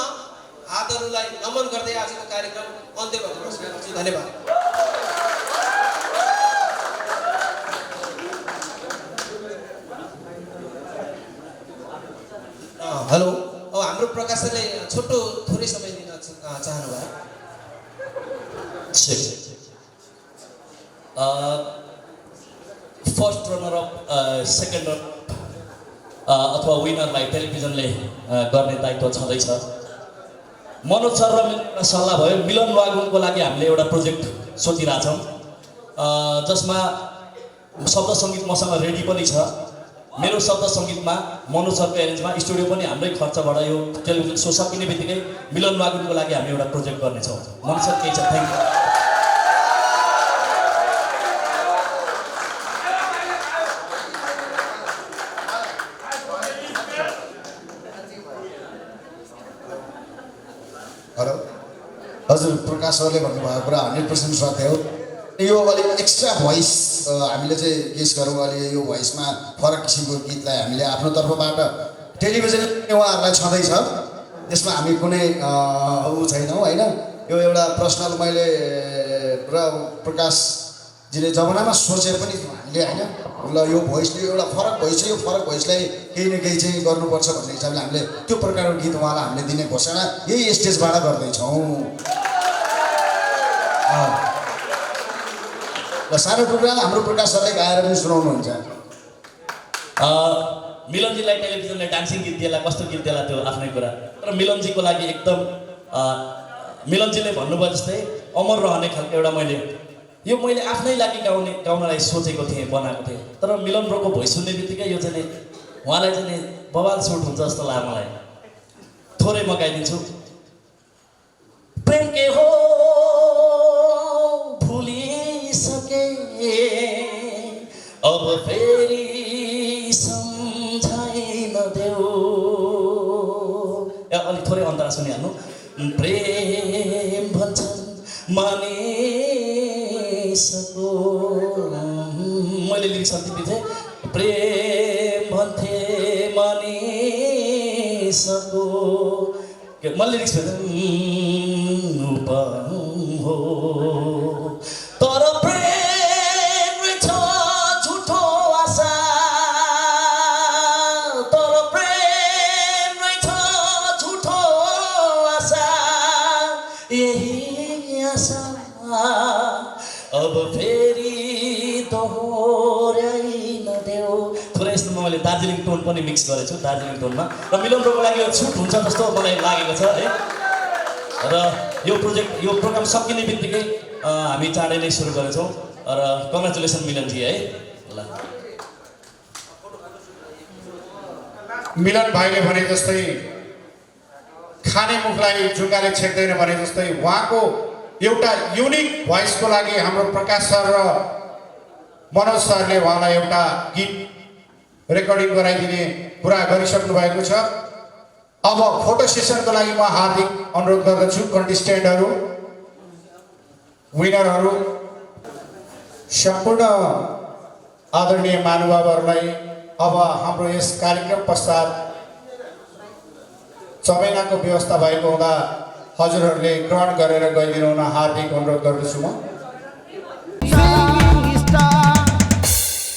हातहरूलाई नमन गर्दै आजको कार्यक्रम अन्त्य भएको घोषणा गर्छु। धन्यवाद। हेलो, अब हाम्रो प्रकाशनले छोटो थोरै समय दिन चाहनुभयो। First runner up, second runner अथवा विनरलाई टेलिभिजनले गर्ने दायित्व छँदैछ। मनोज सर र मेरो एउटा सल्लाह भयो, मिलन वागुनको लागि हामीले एउटा प्रोजेक्ट सोचिरहेछौँ, जसमा शब्द सङ्गीत मसँग रेडी पनि छ। मेरो शब्द सङ्गीतमा, मनोज सरको एरेन्जमा, स्टुडियो पनि हाम्रै खर्चबाट यो टेलिभिजन सो सकिने बित्तिकै मिलन वागुनको लागि हामी एउटा प्रोजेक्ट गर्नेछौँ। मनोज सर केही छ? Thank you. हेलो, हजुर, प्रकाश सरले भन्नुभएको कुरा 100% सत्य हो। यो अलिक एक्स्ट्रा भोइस हामीले चाहिँ गेस गरौँ। अलि यो भोइसमा फरक किसिमको गीतलाई हामीले आफ्नो तर्फबाट टेलिभिजन उहाँहरूलाई छँदैछ, त्यसमा हामी कुनै ऊ छैनौँ होइन। यो एउटा पर्सनल मैले र प्रकाशजीले जमानामा सोचेर पनि हामीले होइन, ल यो भोइसले एउटा फरक भोइस छ, यो फरक भोइसलाई केही न केही चाहिँ गर्नुपर्छ भन्ने हिसाबले हामीले त्यो प्रकारको गीत उहाँलाई हामीले दिने घोषणा यही स्टेजबाट गर्दैछौँ। र सानो टुक्रा हाम्रो प्रकाश सरले गाएर पनि सुनाउनुहुन्छ। मिलनजीलाई टेलिभिजनले डान्सिङ गीत दिएला, कस्तो गीत दिएला त्यो आफ्नै कुरा, तर मिलनजीको लागि एकदम मिलनजीले भन्नुभयो जस्तै अमर रहने खालको एउटा मैले आफ्नै लागि गाउनलाई सोचेको थिएँ, बनाएको थिएँ। तर मिलन ब्रोको भोइस सुन्ने बित्तिकै यो चाहिँ उहाँलाई चाहिँ बवाल सुट हुन्छ जस्तो लाग्यो मलाई। थोरै म गाइदिन्छु। प्रेम के हो भुलिसके, अब फेरि सम्झाइ नदेऊ। अलि थोरै अन्तरा सुनिहाल्नु। प्रेम भन्छन् मानिसको, मैले लिरिक्स अन्तिम थिएँ। प्रेम भन्थे मानिसको, म लिरिक्स हो तर प्रेम रहेछ झुठो आशा तर प्रेम रहेछ झुठो आशा यही आशा अब फेरि दोहोऱ्याइ नदेऊ। थोरै यस्तो मैले दार्जिलिङ टोन पनि मिक्स गरेको छु दार्जिलिङ टोनमा र मिलन ब्रोको लागि यो छुट हुन्छ जस्तो मलाई लागेको छ है। र यो प्रोग्राम सकिने बित्तिकै हामी चाँडै नै सुरु गरेछौँ र कङ्ग्रेचुलेसन मिलनजी है। ल मिलन भाइले भने जस्तै खाने मुखलाई जुङ्गाले छेक्दैन भने जस्तै उहाँको एउटा युनिक भोइसको लागि हाम्रो प्रकाश सर र मनोज सरले उहाँलाई एउटा गीत रेकर्डिङ गराइदिने कुरा गरिसक्नु भएको छ। अब फोटो सेसनको लागि म हार्दिक अनुरोध गर्दछु कन्टेस्टेन्टहरू विनरहरू सम्पूर्ण आदरणीय महानुभावहरूलाई अब हाम्रो यस कार्यक्रम पश्चात चमेनाको व्यवस्था भएको हुँदा हजुरहरूले ग्रहण गरेर गइदिनु हुन हार्दिक अनुरोध गर्दछु म।